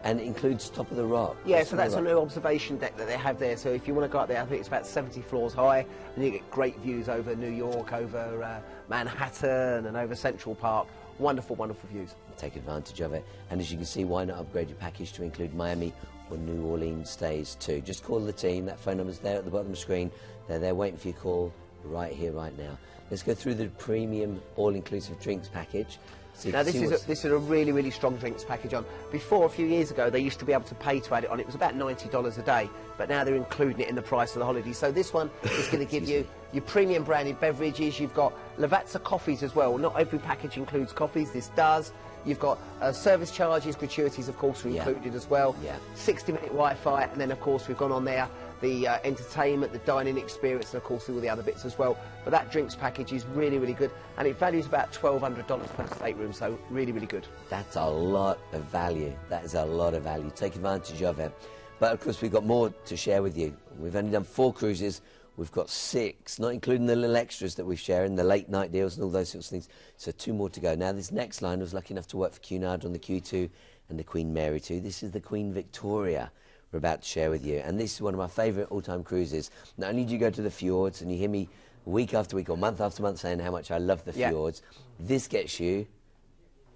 And it includes Top of the Rock. Yeah, so that's a new observation deck that they have there. So if you want to go up there, I think it's about 70 floors high, and you get great views over New York, over Manhattan, and over Central Park. Wonderful, wonderful views. Take advantage of it. And as you can see, why not upgrade your package to include Miami or New Orleans stays too? Just call the team. That phone number's there at the bottom of the screen. They're there waiting for your call right here, right now. Let's go through the premium all-inclusive drinks package. So now this is a really strong drinks package on. Before, a few years ago, they used to be able to pay to add it on. It was about $90 a day, but now they're including it in the price of the holiday. So this one is going to give you your premium branded beverages. You've got Lavazza coffees as well. Not every package includes coffees. This does. You've got service charges, gratuities, of course, are included as well. 60-minute Wi-Fi, and then, of course, we've gone on there the entertainment, the dining experience, and of course all the other bits as well. But that drinks package is really good, and it values about $1,200 per stateroom, so really good. That's a lot of value. That is a lot of value. Take advantage of it. But of course we've got more to share with you. We've only done 4 cruises. We've got 6, not including the little extras that we share in the late night deals and all those sorts of things. So 2 more to go. Now, this next line, I was lucky enough to work for Cunard on the Q2 and the Queen Mary 2. This is the Queen Victoria we're about to share with you. And this is one of my favourite all-time cruises. Not only do you go to the fjords, and you hear me week after week or month after month saying how much I love the fjords, this gets you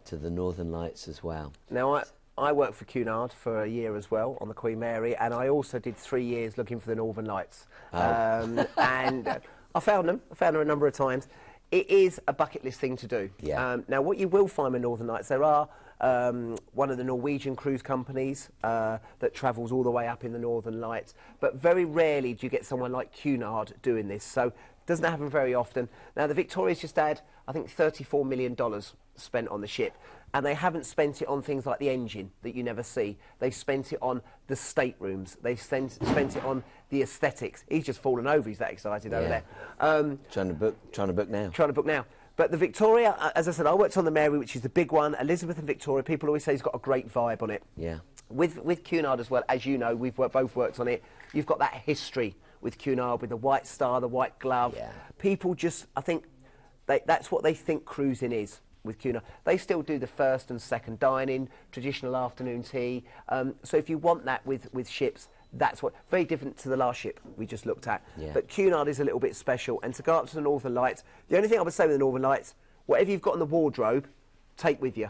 to the Northern Lights as well. Now, I worked for Cunard for a year as well on the Queen Mary, and I also did 3 years looking for the Northern Lights. And I found them. I found them a number of times. It is a bucket list thing to do. Yeah. Now, what you will find with Northern Lights, there are one of the Norwegian cruise companies that travels all the way up in the Northern Lights, but very rarely do you get someone like Cunard doing this, so it doesn't happen very often. Now, the Victoria's just had, I think, $34 million spent on the ship, and they haven't spent it on things like the engine that you never see. They've spent it on the staterooms. They've spent it on the aesthetics. He's just fallen over. He's that excited over there. Trying to book now. Trying to book now. But the Victoria, as I said, I worked on the Mary, which is the big one. Elizabeth and Victoria, people always say it's got a great vibe on it. Yeah. With Cunard as well, as you know, we've both worked on it. You've got that history with Cunard, with the white star, the white glove. Yeah. People just, I think, that's what they think cruising is with Cunard. They still do the first and second dining, traditional afternoon tea. So if you want that with ships, that's what, very different to the last ship we just looked at. Yeah. But Cunard is a little bit special. And to go up to the Northern Lights, the only thing I would say with the Northern Lights, whatever you've got in the wardrobe, take with you.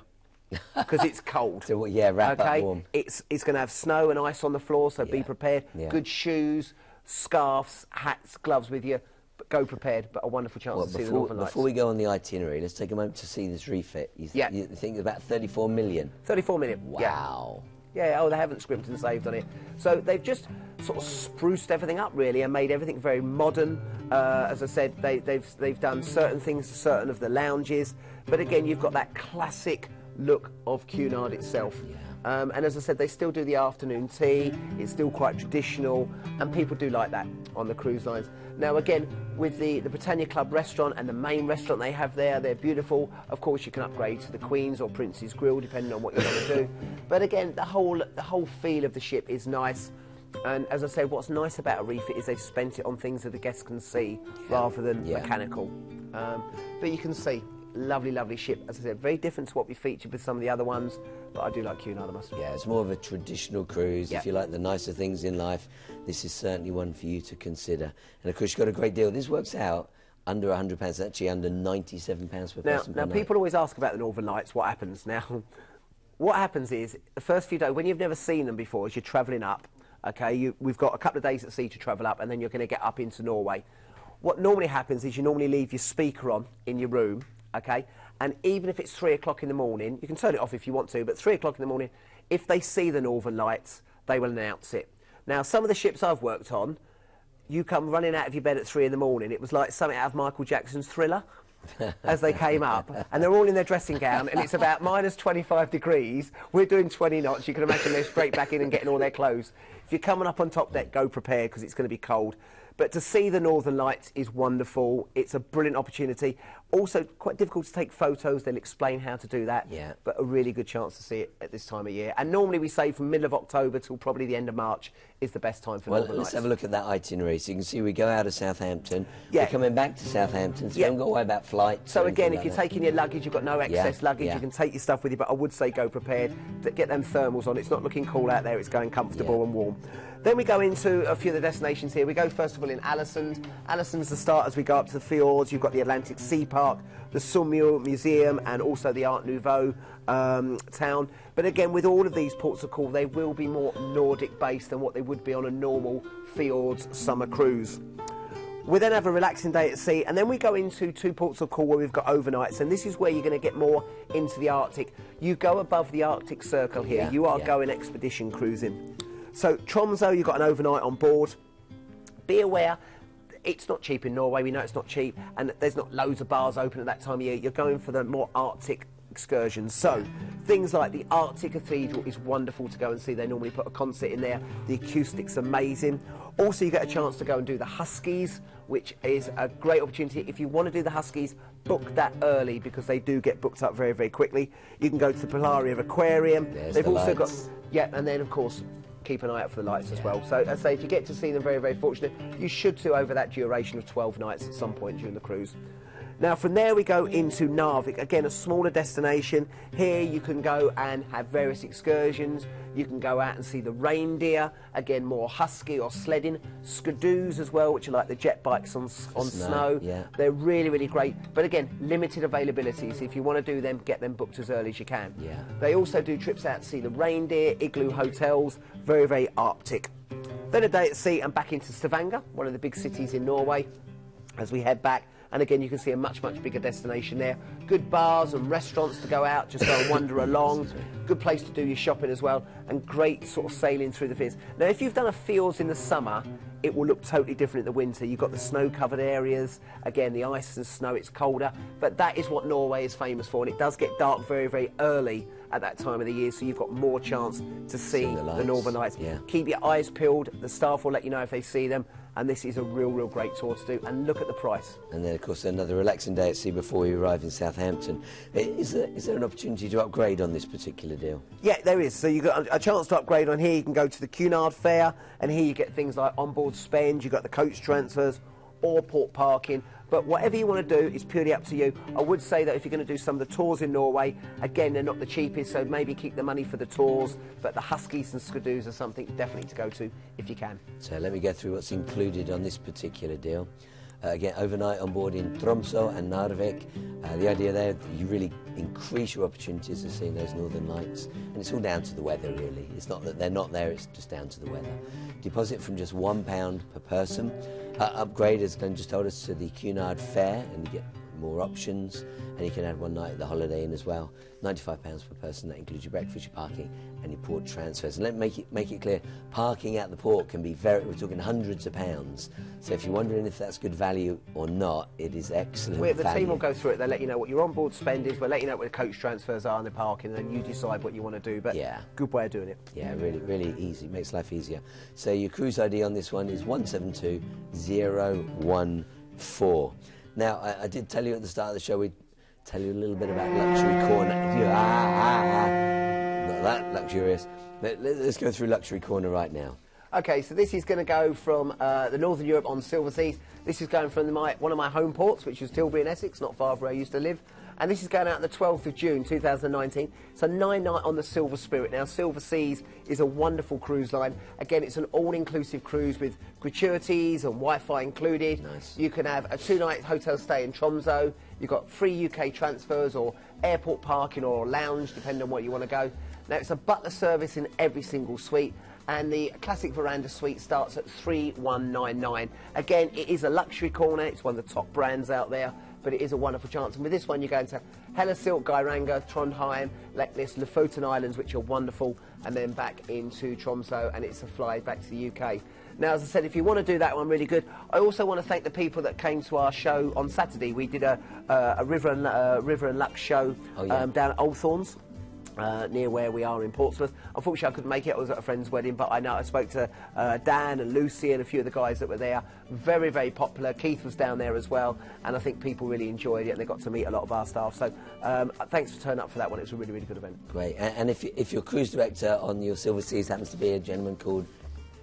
Because it's cold. So, yeah, wrap up warm. It's going to have snow and ice on the floor, so be prepared. Yeah. Good shoes, scarves, hats, gloves with you. But go prepared, but a wonderful chance to see the Northern Lights. Before we go on the itinerary, let's take a moment to see this refit. You think about 34 million? 34 million. Wow. Yeah, oh, they haven't scrimped and saved on it. So they've just sort of spruced everything up, really, and made everything very modern. As I said, they've done certain things to certain of the lounges. But again, you've got that classic look of Cunard itself. Yeah. And as I said, they still do the afternoon tea. It's still quite traditional, and people do like that on the cruise lines. Now, again, with the Britannia Club restaurant and the main restaurant they have there, they're beautiful. Of course, you can upgrade to the Queen's or Prince's Grill, depending on what you want to do. But again, the whole feel of the ship is nice. And as I said, what's nice about a refit is they've spent it on things that the guests can see rather than mechanical. But you can see. Lovely, lovely ship. As I said, very different to what we featured with some of the other ones, but I do like Cunard, I must admit. Yeah, it's more of a traditional cruise. If you like the nicer things in life, this is certainly one for you to consider. And of course, you've got a great deal. This works out under £100, actually under £97 per person per Now, night. people always ask about the Northern Lights, what happens? Now, what happens is, the first few days, when you've never seen them before, as you're travelling up, okay, we've got a couple of days at sea to travel up, and then you're going to get up into Norway. What normally happens is you normally leave your speaker on in your room, okay, and even if it's 3 o'clock in the morning, you can turn it off if you want to, but 3 o'clock in the morning, if they see the Northern Lights, they will announce it. Now, some of the ships I've worked on, you come running out of your bed at 3 in the morning, it was like something out of Michael Jackson's Thriller as they came up, and they're all in their dressing gown, and it's about minus 25 degrees, we're doing 20 knots, you can imagine they're straight back in and getting all their clothes. If you're coming up on top deck, go prepared, because it's going to be cold. But to see the Northern Lights is wonderful. It's a brilliant opportunity. Also, quite difficult to take photos. They'll explain how to do that. Yeah. But a really good chance to see it at this time of year. And normally we say from middle of October till probably the end of March is the best time for Northern Lights. Let's have a look at that itinerary. So you can see we go out of Southampton. Yeah. We're coming back to Southampton, so we haven't got to worry about flights. So again, if you're taking your luggage, you've got no excess luggage, Yeah. you can take your stuff with you, but I would say go prepared. Get them thermals on. It's not looking cool out there. It's going comfortable and warm. Then we go into a few of the destinations here. We go first of all in Alisund. Alisund's the start as we go up to the fjords. You've got the Atlantic Sea Park, the Summu Museum, and also the Art Nouveau town. But again, with all of these ports of call, they will be more Nordic based than what they would be on a normal fjords summer cruise. We then have a relaxing day at sea, and then we go into 2 ports of call where we've got overnights, and this is where you're going to get more into the Arctic. You go above the Arctic Circle here. You are going expedition cruising. So Tromsø, you've got an overnight on board. Be aware, it's not cheap in Norway. We know it's not cheap, and there's not loads of bars open at that time of year. You're going for the more Arctic excursions. So things like the Arctic Cathedral is wonderful to go and see. They normally put a concert in there. The acoustic's amazing. Also, you get a chance to go and do the Huskies, which is a great opportunity. If you want to do the Huskies, book that early because they do get booked up very, very quickly. You can go to the Polaria Aquarium. There's They've the also lights. got, and then of course, keep an eye out for the lights as well. So as I say, if you get to see them, very, very fortunate. You should do over that duration of 12 nights at some point during the cruise. Now from there we go into Narvik, again a smaller destination. Here you can go and have various excursions. You can go out and see the reindeer, again more husky or sledding. Skidoos as well, which are like the jet bikes on snow. Yeah. They're really, really great. But again, limited availability, so if you want to do them, get them booked as early as you can. Yeah. They also do trips out to see the reindeer, igloo hotels, very, very Arctic. Then a day at sea and back into Stavanger, one of the big cities in Norway, as we head back. And again, you can see a much, much bigger destination there. Good bars and restaurants to go out, just go and wander along. Good place to do your shopping as well. And great sort of sailing through the fields. Now, if you've done a fields in the summer, it will look totally different in the winter. You've got the snow-covered areas. Again, the ice and snow, it's colder. But that is what Norway is famous for. And it does get dark very, very early at that time of the year, so you've got more chance to see the Northern Lights. Yeah. Keep your eyes peeled. The staff will let you know if they see them. And this is a real, real great tour to do. And look at the price. And then, of course, another relaxing day at sea before we arrive in Southampton. Is there an opportunity to upgrade on this particular deal? Yeah, there is. So you've got a chance to upgrade on here. You can go to the Cunard fare, and here you get things like onboard spend, you've got the coach transfers, or port parking. But whatever you want to do is purely up to you. I would say that if you're going to do some of the tours in Norway, again, they're not the cheapest, so maybe keep the money for the tours, but the Huskies and Skidoos are something definitely to go to if you can. So let me go through what's included on this particular deal. Again, overnight on board in Tromsø and Narvik. The idea there, you really increase your opportunities of seeing those northern lights. And it's all down to the weather, really. It's not that they're not there, it's just down to the weather. Deposit from just £1 per person. Upgrade, as Glenn just told us, to the Cunard fare, and you get more options. And you can add one night at the Holiday Inn as well. £95 per person. That includes your breakfast, your parking, and your port transfers. And let me make it clear, parking at the port can be we're talking hundreds of pounds. So if you're wondering if that's good value or not, it is excellent value. The team will go through it. They'll let you know what your onboard spend is. We'll let you know what the coach transfers are and the parking, and then you decide what you want to do. But yeah, good way of doing it. Yeah, really, really easy. Makes life easier. So your cruise ID on this one is 172014. Now, I did tell you at the start of the show we'd tell you a little bit about Luxury Corner. Not that luxurious. Let's go through Luxury Corner right now. Okay, so this is going to go from the Northern Europe on Silver Seas. This is going from one of my home ports, which is Tilbury in Essex, not far from where I used to live. And this is going out on the 12th of June 2019. It's a 9-night on the Silver Spirit. Now, Silver Seas is a wonderful cruise line. Again, it's an all-inclusive cruise with gratuities and Wi-Fi included. Nice. You can have a 2-night hotel stay in Tromsø. You've got free UK transfers or airport parking or lounge, depending on what you want to go. Now, it's a butler service in every single suite. And the classic veranda suite starts at $3,199. Again, it is a luxury corner. It's one of the top brands out there, but it is a wonderful chance. And with this one, you're going to Hellesilk, Geiranger, Trondheim, Leknes, Lofoten Islands, which are wonderful, and then back into Tromsø, and it's a fly back to the UK. Now, as I said, if you want to do that one really good, I also want to thank the people that came to our show on Saturday. We did a River and Lux show down at Old Thorns. Near where we are in Portsmouth. Unfortunately, I couldn't make it. I was at a friend's wedding, but I know I spoke to Dan and Lucy and a few of the guys that were there. Very, very popular. Keith was down there as well, and I think people really enjoyed it, and they got to meet a lot of our staff. So thanks for turning up for that one. It was a really, really good event. Great. And if your cruise director on your Silver Seas happens to be a gentleman called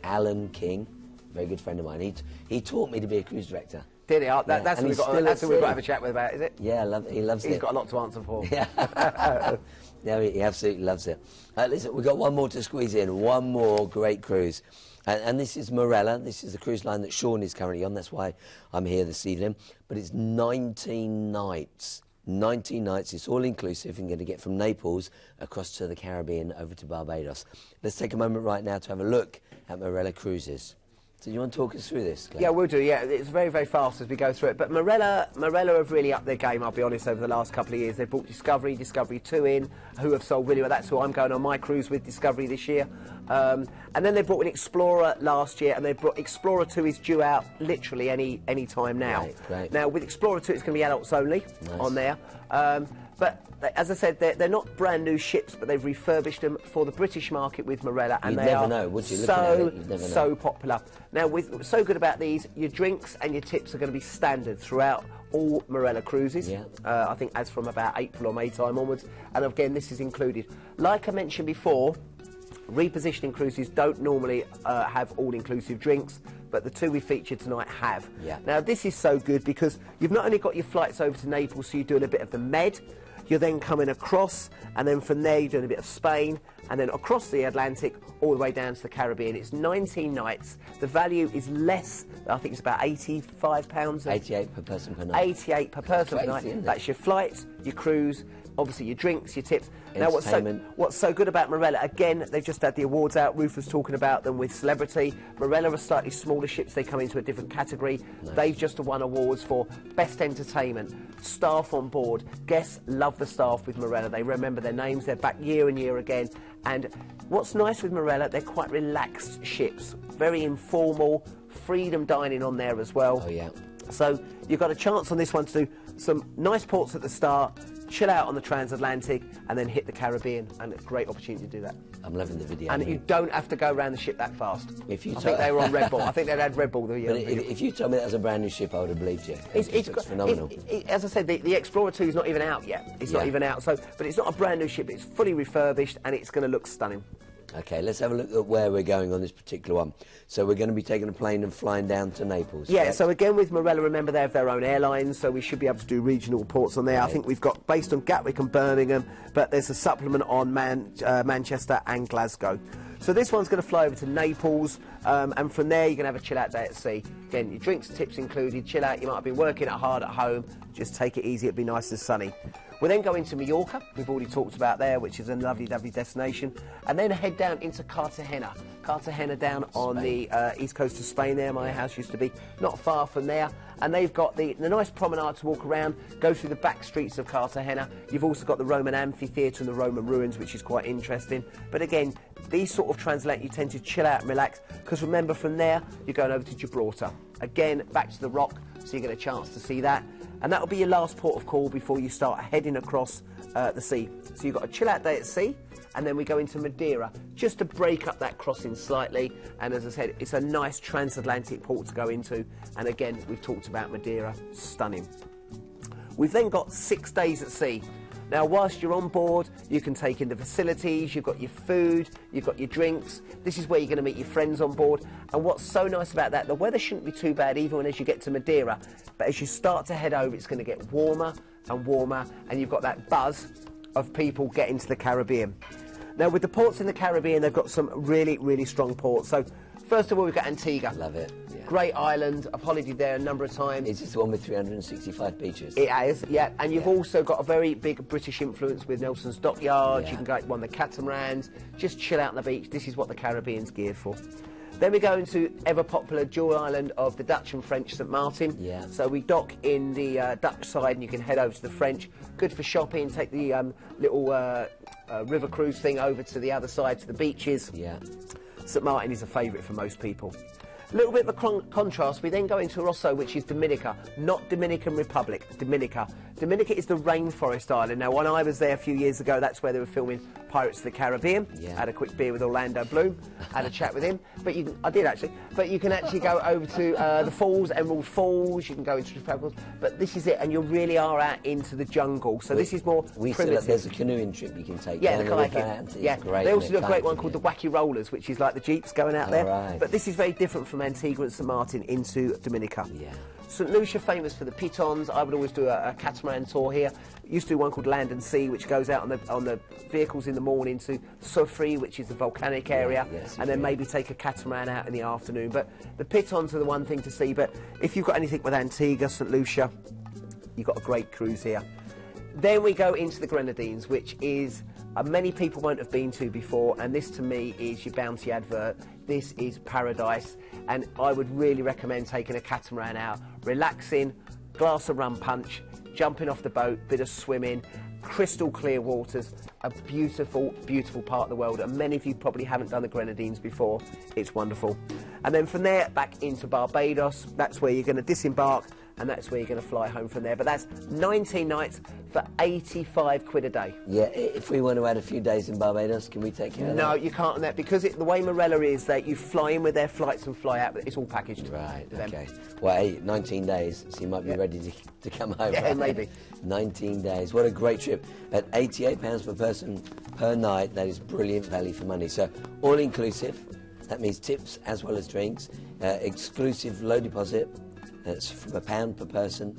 Alan King, very good friend of mine, he taught me to be a cruise director. Did he? That's who we've got to have a chat with about, is it? Yeah, he loves it. He's got a lot to answer for. Yeah. No, he absolutely loves it. Listen, we've got one more to squeeze in, one more great cruise. And this is Marella. This is the cruise line that Sean is currently on. That's why I'm here this evening. But it's 19 nights. 19 nights. It's all inclusive. You're going to get from Naples across to the Caribbean over to Barbados. Let's take a moment right now to have a look at Marella Cruises. So you want to talk us through this, Glenn? Yeah, we'll do, yeah. It's very, very fast as we go through it. But Marella have really upped their game, I'll be honest, over the last couple of years. They've brought Discovery 2 in, who have sold really well. That's who I'm going on my cruise with, Discovery, this year. And then they brought in Explorer last year, and they brought Explorer 2 is due out literally any time now. Right. Now, with Explorer 2, it's going to be adults only on there. But as I said, they're not brand new ships, but they've refurbished them for the British market with Marella, and they are so popular. Now, what's so good about these, your drinks and your tips are going to be standard throughout all Marella cruises. Yeah. I think as from about April or May time onwards. And again, this is included. Like I mentioned before, Repositioning cruises don't normally have all-inclusive drinks, but the two we featured tonight have. Yeah. Now, this is so good because you've not only got your flights over to Naples, so you're doing a bit of the Med, you're then coming across, and then from there you're doing a bit of Spain, and then across the Atlantic, all the way down to the Caribbean. It's 19 nights. The value is less, I think it's about £85. 88 per person per night. 88 per person per night. That's your flights, your cruise, obviously your drinks, your tips. Now, what's so good about Marella, again, they've just had the awards out. Ruth was talking about them with Celebrity. Marella are slightly smaller ships. They come into a different category. Nice. They've just won awards for Best Entertainment, Staff on Board. Guests love the staff with Marella. They remember their names. They're back year and year again. And what's nice with Marella, they're quite relaxed ships. Very informal, freedom dining on there as well. Oh, yeah. So you've got a chance on this one to do some nice ports at the start, chill out on the transatlantic, and then hit the Caribbean, and it's a great opportunity to do that. I'm loving the video. And you don't have to go around the ship that fast. I think they were on Red Bull. I think they'd had Red Bull. If you told me that was a brand new ship, I would have believed you. It's phenomenal. As I said, the Explorer 2 is not even out yet. It's not even out. So, but it's not a brand new ship. It's fully refurbished, and it's going to look stunning. Okay, let's have a look at where we're going on this particular one. So we're going to be taking a plane and flying down to Naples. Yeah, correct? So again with Marella, remember they have their own airlines, so we should be able to do regional ports on there. Right. I think we've got, based on Gatwick and Birmingham, but there's a supplement on Manchester and Glasgow. So this one's going to fly over to Naples, and from there you're going to have a chill-out day at sea. Again, your drinks, tips included, chill out. You might have been working hard at home, just take it easy, it'll be nice and sunny. We'll then go into Mallorca, we've already talked about there, which is a lovely, lovely destination, and then head down into Cartagena. Cartagena down on the east coast of Spain there, my house used to be, not far from there. And they've got the nice promenade to walk around, go through the back streets of Cartagena. You've also got the Roman amphitheatre and the Roman ruins, which is quite interesting. But again, these sort of transatlantic, you tend to chill out and relax, because remember from there, you're going over to Gibraltar. Again, back to the Rock, so you get a chance to see that. And that'll be your last port of call before you start heading across the sea. So you've got a chill out day at sea, and then we go into Madeira, just to break up that crossing slightly. And as I said, it's a nice transatlantic port to go into. And again, we've talked about Madeira, stunning. We've then got 6 days at sea. Now, whilst you're on board, you can take in the facilities, you've got your food, you've got your drinks. This is where you're going to meet your friends on board. And what's so nice about that, the weather shouldn't be too bad even as you get to Madeira. But as you start to head over, it's going to get warmer and warmer, and you've got that buzz of people getting to the Caribbean. Now, with the ports in the Caribbean, they've got some really, really strong ports. So, first of all, we've got Antigua. Love it. Yeah. Great island. I've holidayed there a number of times. Is this the one with 365 beaches? It is, yeah. And you've also got a very big British influence with Nelson's Dockyard. You can go on the catamarans, just chill out on the beach. This is what the Caribbean's geared for. Then we go into ever-popular dual island of the Dutch and French St Martin. Yeah. So we dock in the Dutch side and you can head over to the French. Good for shopping, take the little river cruise thing over to the other side, to the beaches. Yeah. St Martin is a favourite for most people. A little bit of a contrast, we then go into Rosso, which is Dominica, not Dominican Republic, Dominica. Dominica is the rainforest island. Now, when I was there a few years ago, that's where they were filming Pirates of the Caribbean. Yeah. Had a quick beer with Orlando Bloom, had a chat with him. But I did actually. But you can actually go over to the falls, Emerald Falls, you can go into Trafalgar Falls. But this is it, and you really are out into the jungle. So this is more primitive. There's a canoeing trip you can take. Yeah, the kayaking. Yeah, great. They also do a great one called the Wacky Rollers, which is like the jeeps going out there. Right. But this is very different from Antigua and St Martin into Dominica. Yeah. St Lucia, famous for the pitons. I would always do a catamaran tour here. Used to do one called Land and Sea, which goes out on the vehicles in the morning to Soufrière, which is the volcanic area, and then maybe take a catamaran out in the afternoon. But the pitons are the one thing to see. But if you've got anything with Antigua, St Lucia, you've got a great cruise here. Then we go into the Grenadines, which is many people won't have been to before, and this to me is your Bounty advert. This is paradise, and I would really recommend taking a catamaran out, relaxing, glass of rum punch, jumping off the boat, bit of swimming, crystal clear waters, a beautiful, beautiful part of the world, and many of you probably haven't done the Grenadines before. It's wonderful. And then from there, back into Barbados. That's where you're going to disembark and that's where you're going to fly home from there. But that's 19 nights for 85 quid a day. Yeah, if we want to add a few days in Barbados, can we take care of that? No, you can't on that, because the way Marella is that you fly in with their flights and fly out, but it's all packaged. Right, okay. Well, hey, 19 days, so you might be ready to come home. Yeah, right? maybe. 19 days. What a great trip. At £88 per person per night, that is brilliant value for money. So, all inclusive, that means tips as well as drinks, exclusive low deposit, that's from £1 per person.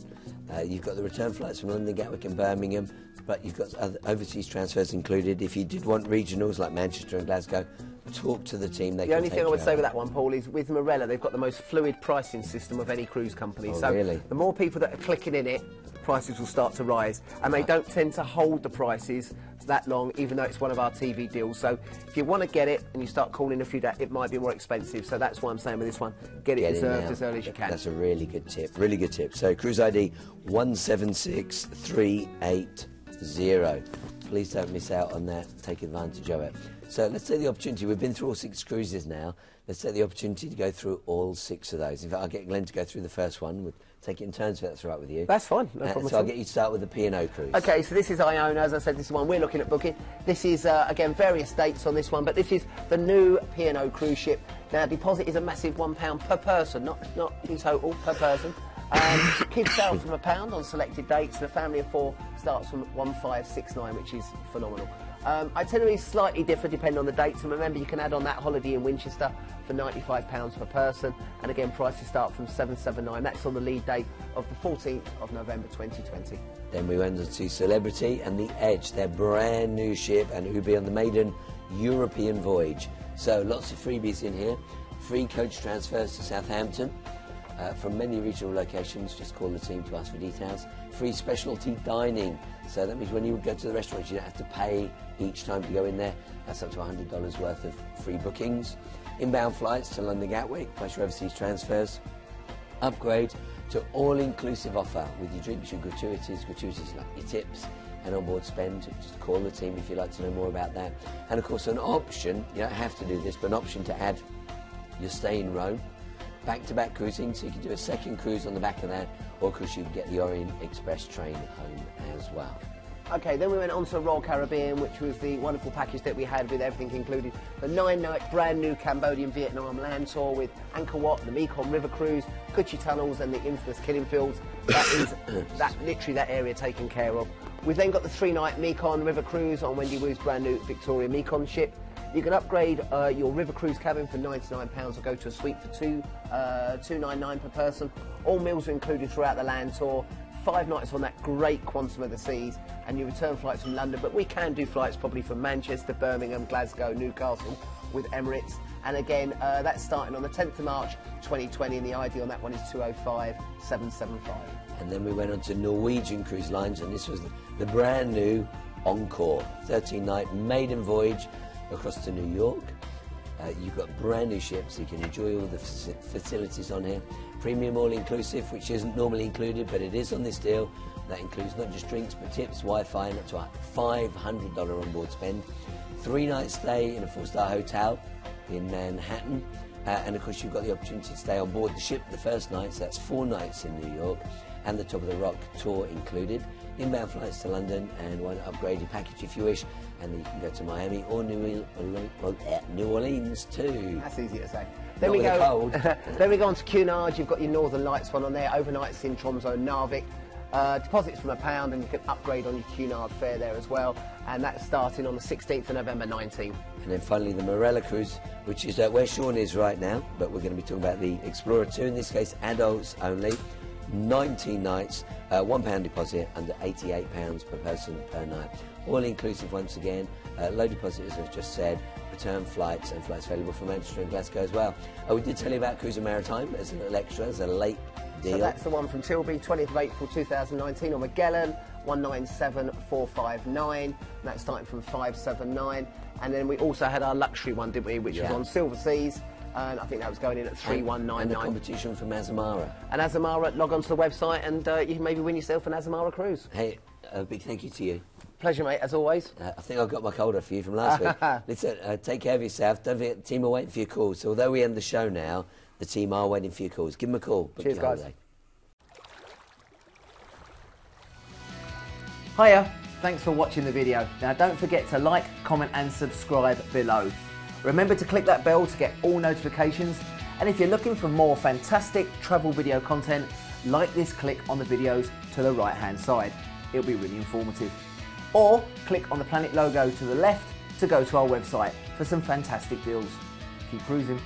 You've got the return flights from London, Gatwick and Birmingham, but you've got other overseas transfers included. If you did want regionals like Manchester and Glasgow, talk to the team. The only thing I would say with that one, Paul, is with Marella, they've got the most fluid pricing system of any cruise company. Oh, so really? The more people that are clicking in it, prices will start to rise, and they don't tend to hold the prices that long, even though it's one of our TV deals. So if you want to get it and you start calling a few days, it might be more expensive. So that's why I'm saying with this one, get it reserved as early as you can. That's a really good tip, really good tip. So cruise ID 176380. Please don't miss out on that. Take advantage of it. So let's take the opportunity. We've been through all 6 cruises now. Let's take the opportunity to go through all 6 of those. In fact, I'll get Glenn to go through the first one. We'll take it in turns if that's all right with you. That's fine, no problem So I'll get you to start with the P&O cruise. OK, so this is Iona. As I said, this is one we're looking at booking. This is, again, various dates on this one, but this is the new P&O cruise ship. Now, deposit is a massive £1 per person, not in total, per person. Kids sell from £1 on selected dates. The family of 4 starts from 1569, which is phenomenal. Itineraries slightly differ depending on the dates, and remember you can add on that holiday in Winchester for £95 per person, and again prices start from £779. That's on the lead date of the 14th of November 2020. Then we went on to Celebrity and the Edge, their brand new ship, and it will be on the Maiden European Voyage. So lots of freebies in here. Free coach transfers to Southampton. From many regional locations, just call the team to ask for details. Free specialty dining, so that means when you go to the restaurants you don't have to pay each time to go in there. That's up to $100 worth of free bookings. Inbound flights to London Gatwick, plus your overseas transfers. Upgrade to all-inclusive offer with your drinks, your gratuities like your tips and onboard spend. Just call the team if you'd like to know more about that. And of course an option, you don't have to do this, but an option to add your stay in Rome. Back-to-back cruising, so you can do a second cruise on the back of that, or of course you can get the Orient Express train home as well. OK, then we went on to Royal Caribbean, which was the wonderful package that we had with everything included. The 9-night brand new Cambodian Vietnam land tour with Encore, the Mekong River Cruise, Coochie Tunnels and the infamous Killing Fields. That is literally that area taken care of. We've then got the 3-night Mekong River Cruise on Wendy Wu's brand new Victoria Mekong ship. You can upgrade your river cruise cabin for £99 or go to a suite for $299 per person. All meals are included throughout the land tour. 5 nights on that great Quantum of the Seas, and your return flights from London. But we can do flights probably from Manchester, Birmingham, Glasgow, Newcastle with Emirates. And again, that's starting on the 10th of March 2020, and the ID on that one is 205775. And then we went on to Norwegian Cruise Lines, and this was the brand new Encore 13-night maiden voyage across to New York. You've got brand new ships, so you can enjoy all the facilities on here. Premium all-inclusive, which isn't normally included, but it is on this deal. That includes not just drinks, but tips, Wi-Fi, and up to a $500 onboard spend. 3-night stay in a 4-star hotel in Manhattan. And of course, you've got the opportunity to stay on board the ship the first night, so that's 4 nights in New York, and the Top of the Rock tour included. Inbound flights to London, and one upgraded package if you wish, and then you can go to Miami or New Orleans too. That's easy to say. Then we go on to Cunard. You've got your Northern Lights one on there. Overnights in Tromsø and Narvik. Deposits from £1, and you can upgrade on your Cunard fare there as well. And that's starting on the 16th of November 19. And then finally the Marella Cruise, which is where Sean is right now, but we're going to be talking about the Explorer 2, in this case adults only. 19 nights, £1 deposit, under £88 per person per night. All inclusive once again, low deposit as I've just said, return flights and flights available from Manchester and Glasgow as well. We did tell you about Cruiser Maritime as a little extra, as a late deal. So that's the one from Tilbury, 20th of April 2019 on Magellan, 197459, and that's starting from 579. And then we also had our luxury one, didn't we, which was on Silver Seas. And I think that was going in at 3199. And the competition from Azamara. And Azamara, log on to the website and you can maybe win yourself an Azamara cruise. Hey, a big thank you to you. Pleasure, mate, as always. I think I've got my cold off for you from last week. Listen, take care of yourself. Don't forget, the team are waiting for your calls. So although we end the show now, the team are waiting for your calls. Give them a call. Cheers, guys. Hiya, thanks for watching the video. Now don't forget to like, comment and subscribe below. Remember to click that bell to get all notifications, and if you're looking for more fantastic travel video content, like this click on the videos to the right hand side. It'll be really informative. Or click on the Planet logo to the left to go to our website for some fantastic deals. Keep cruising.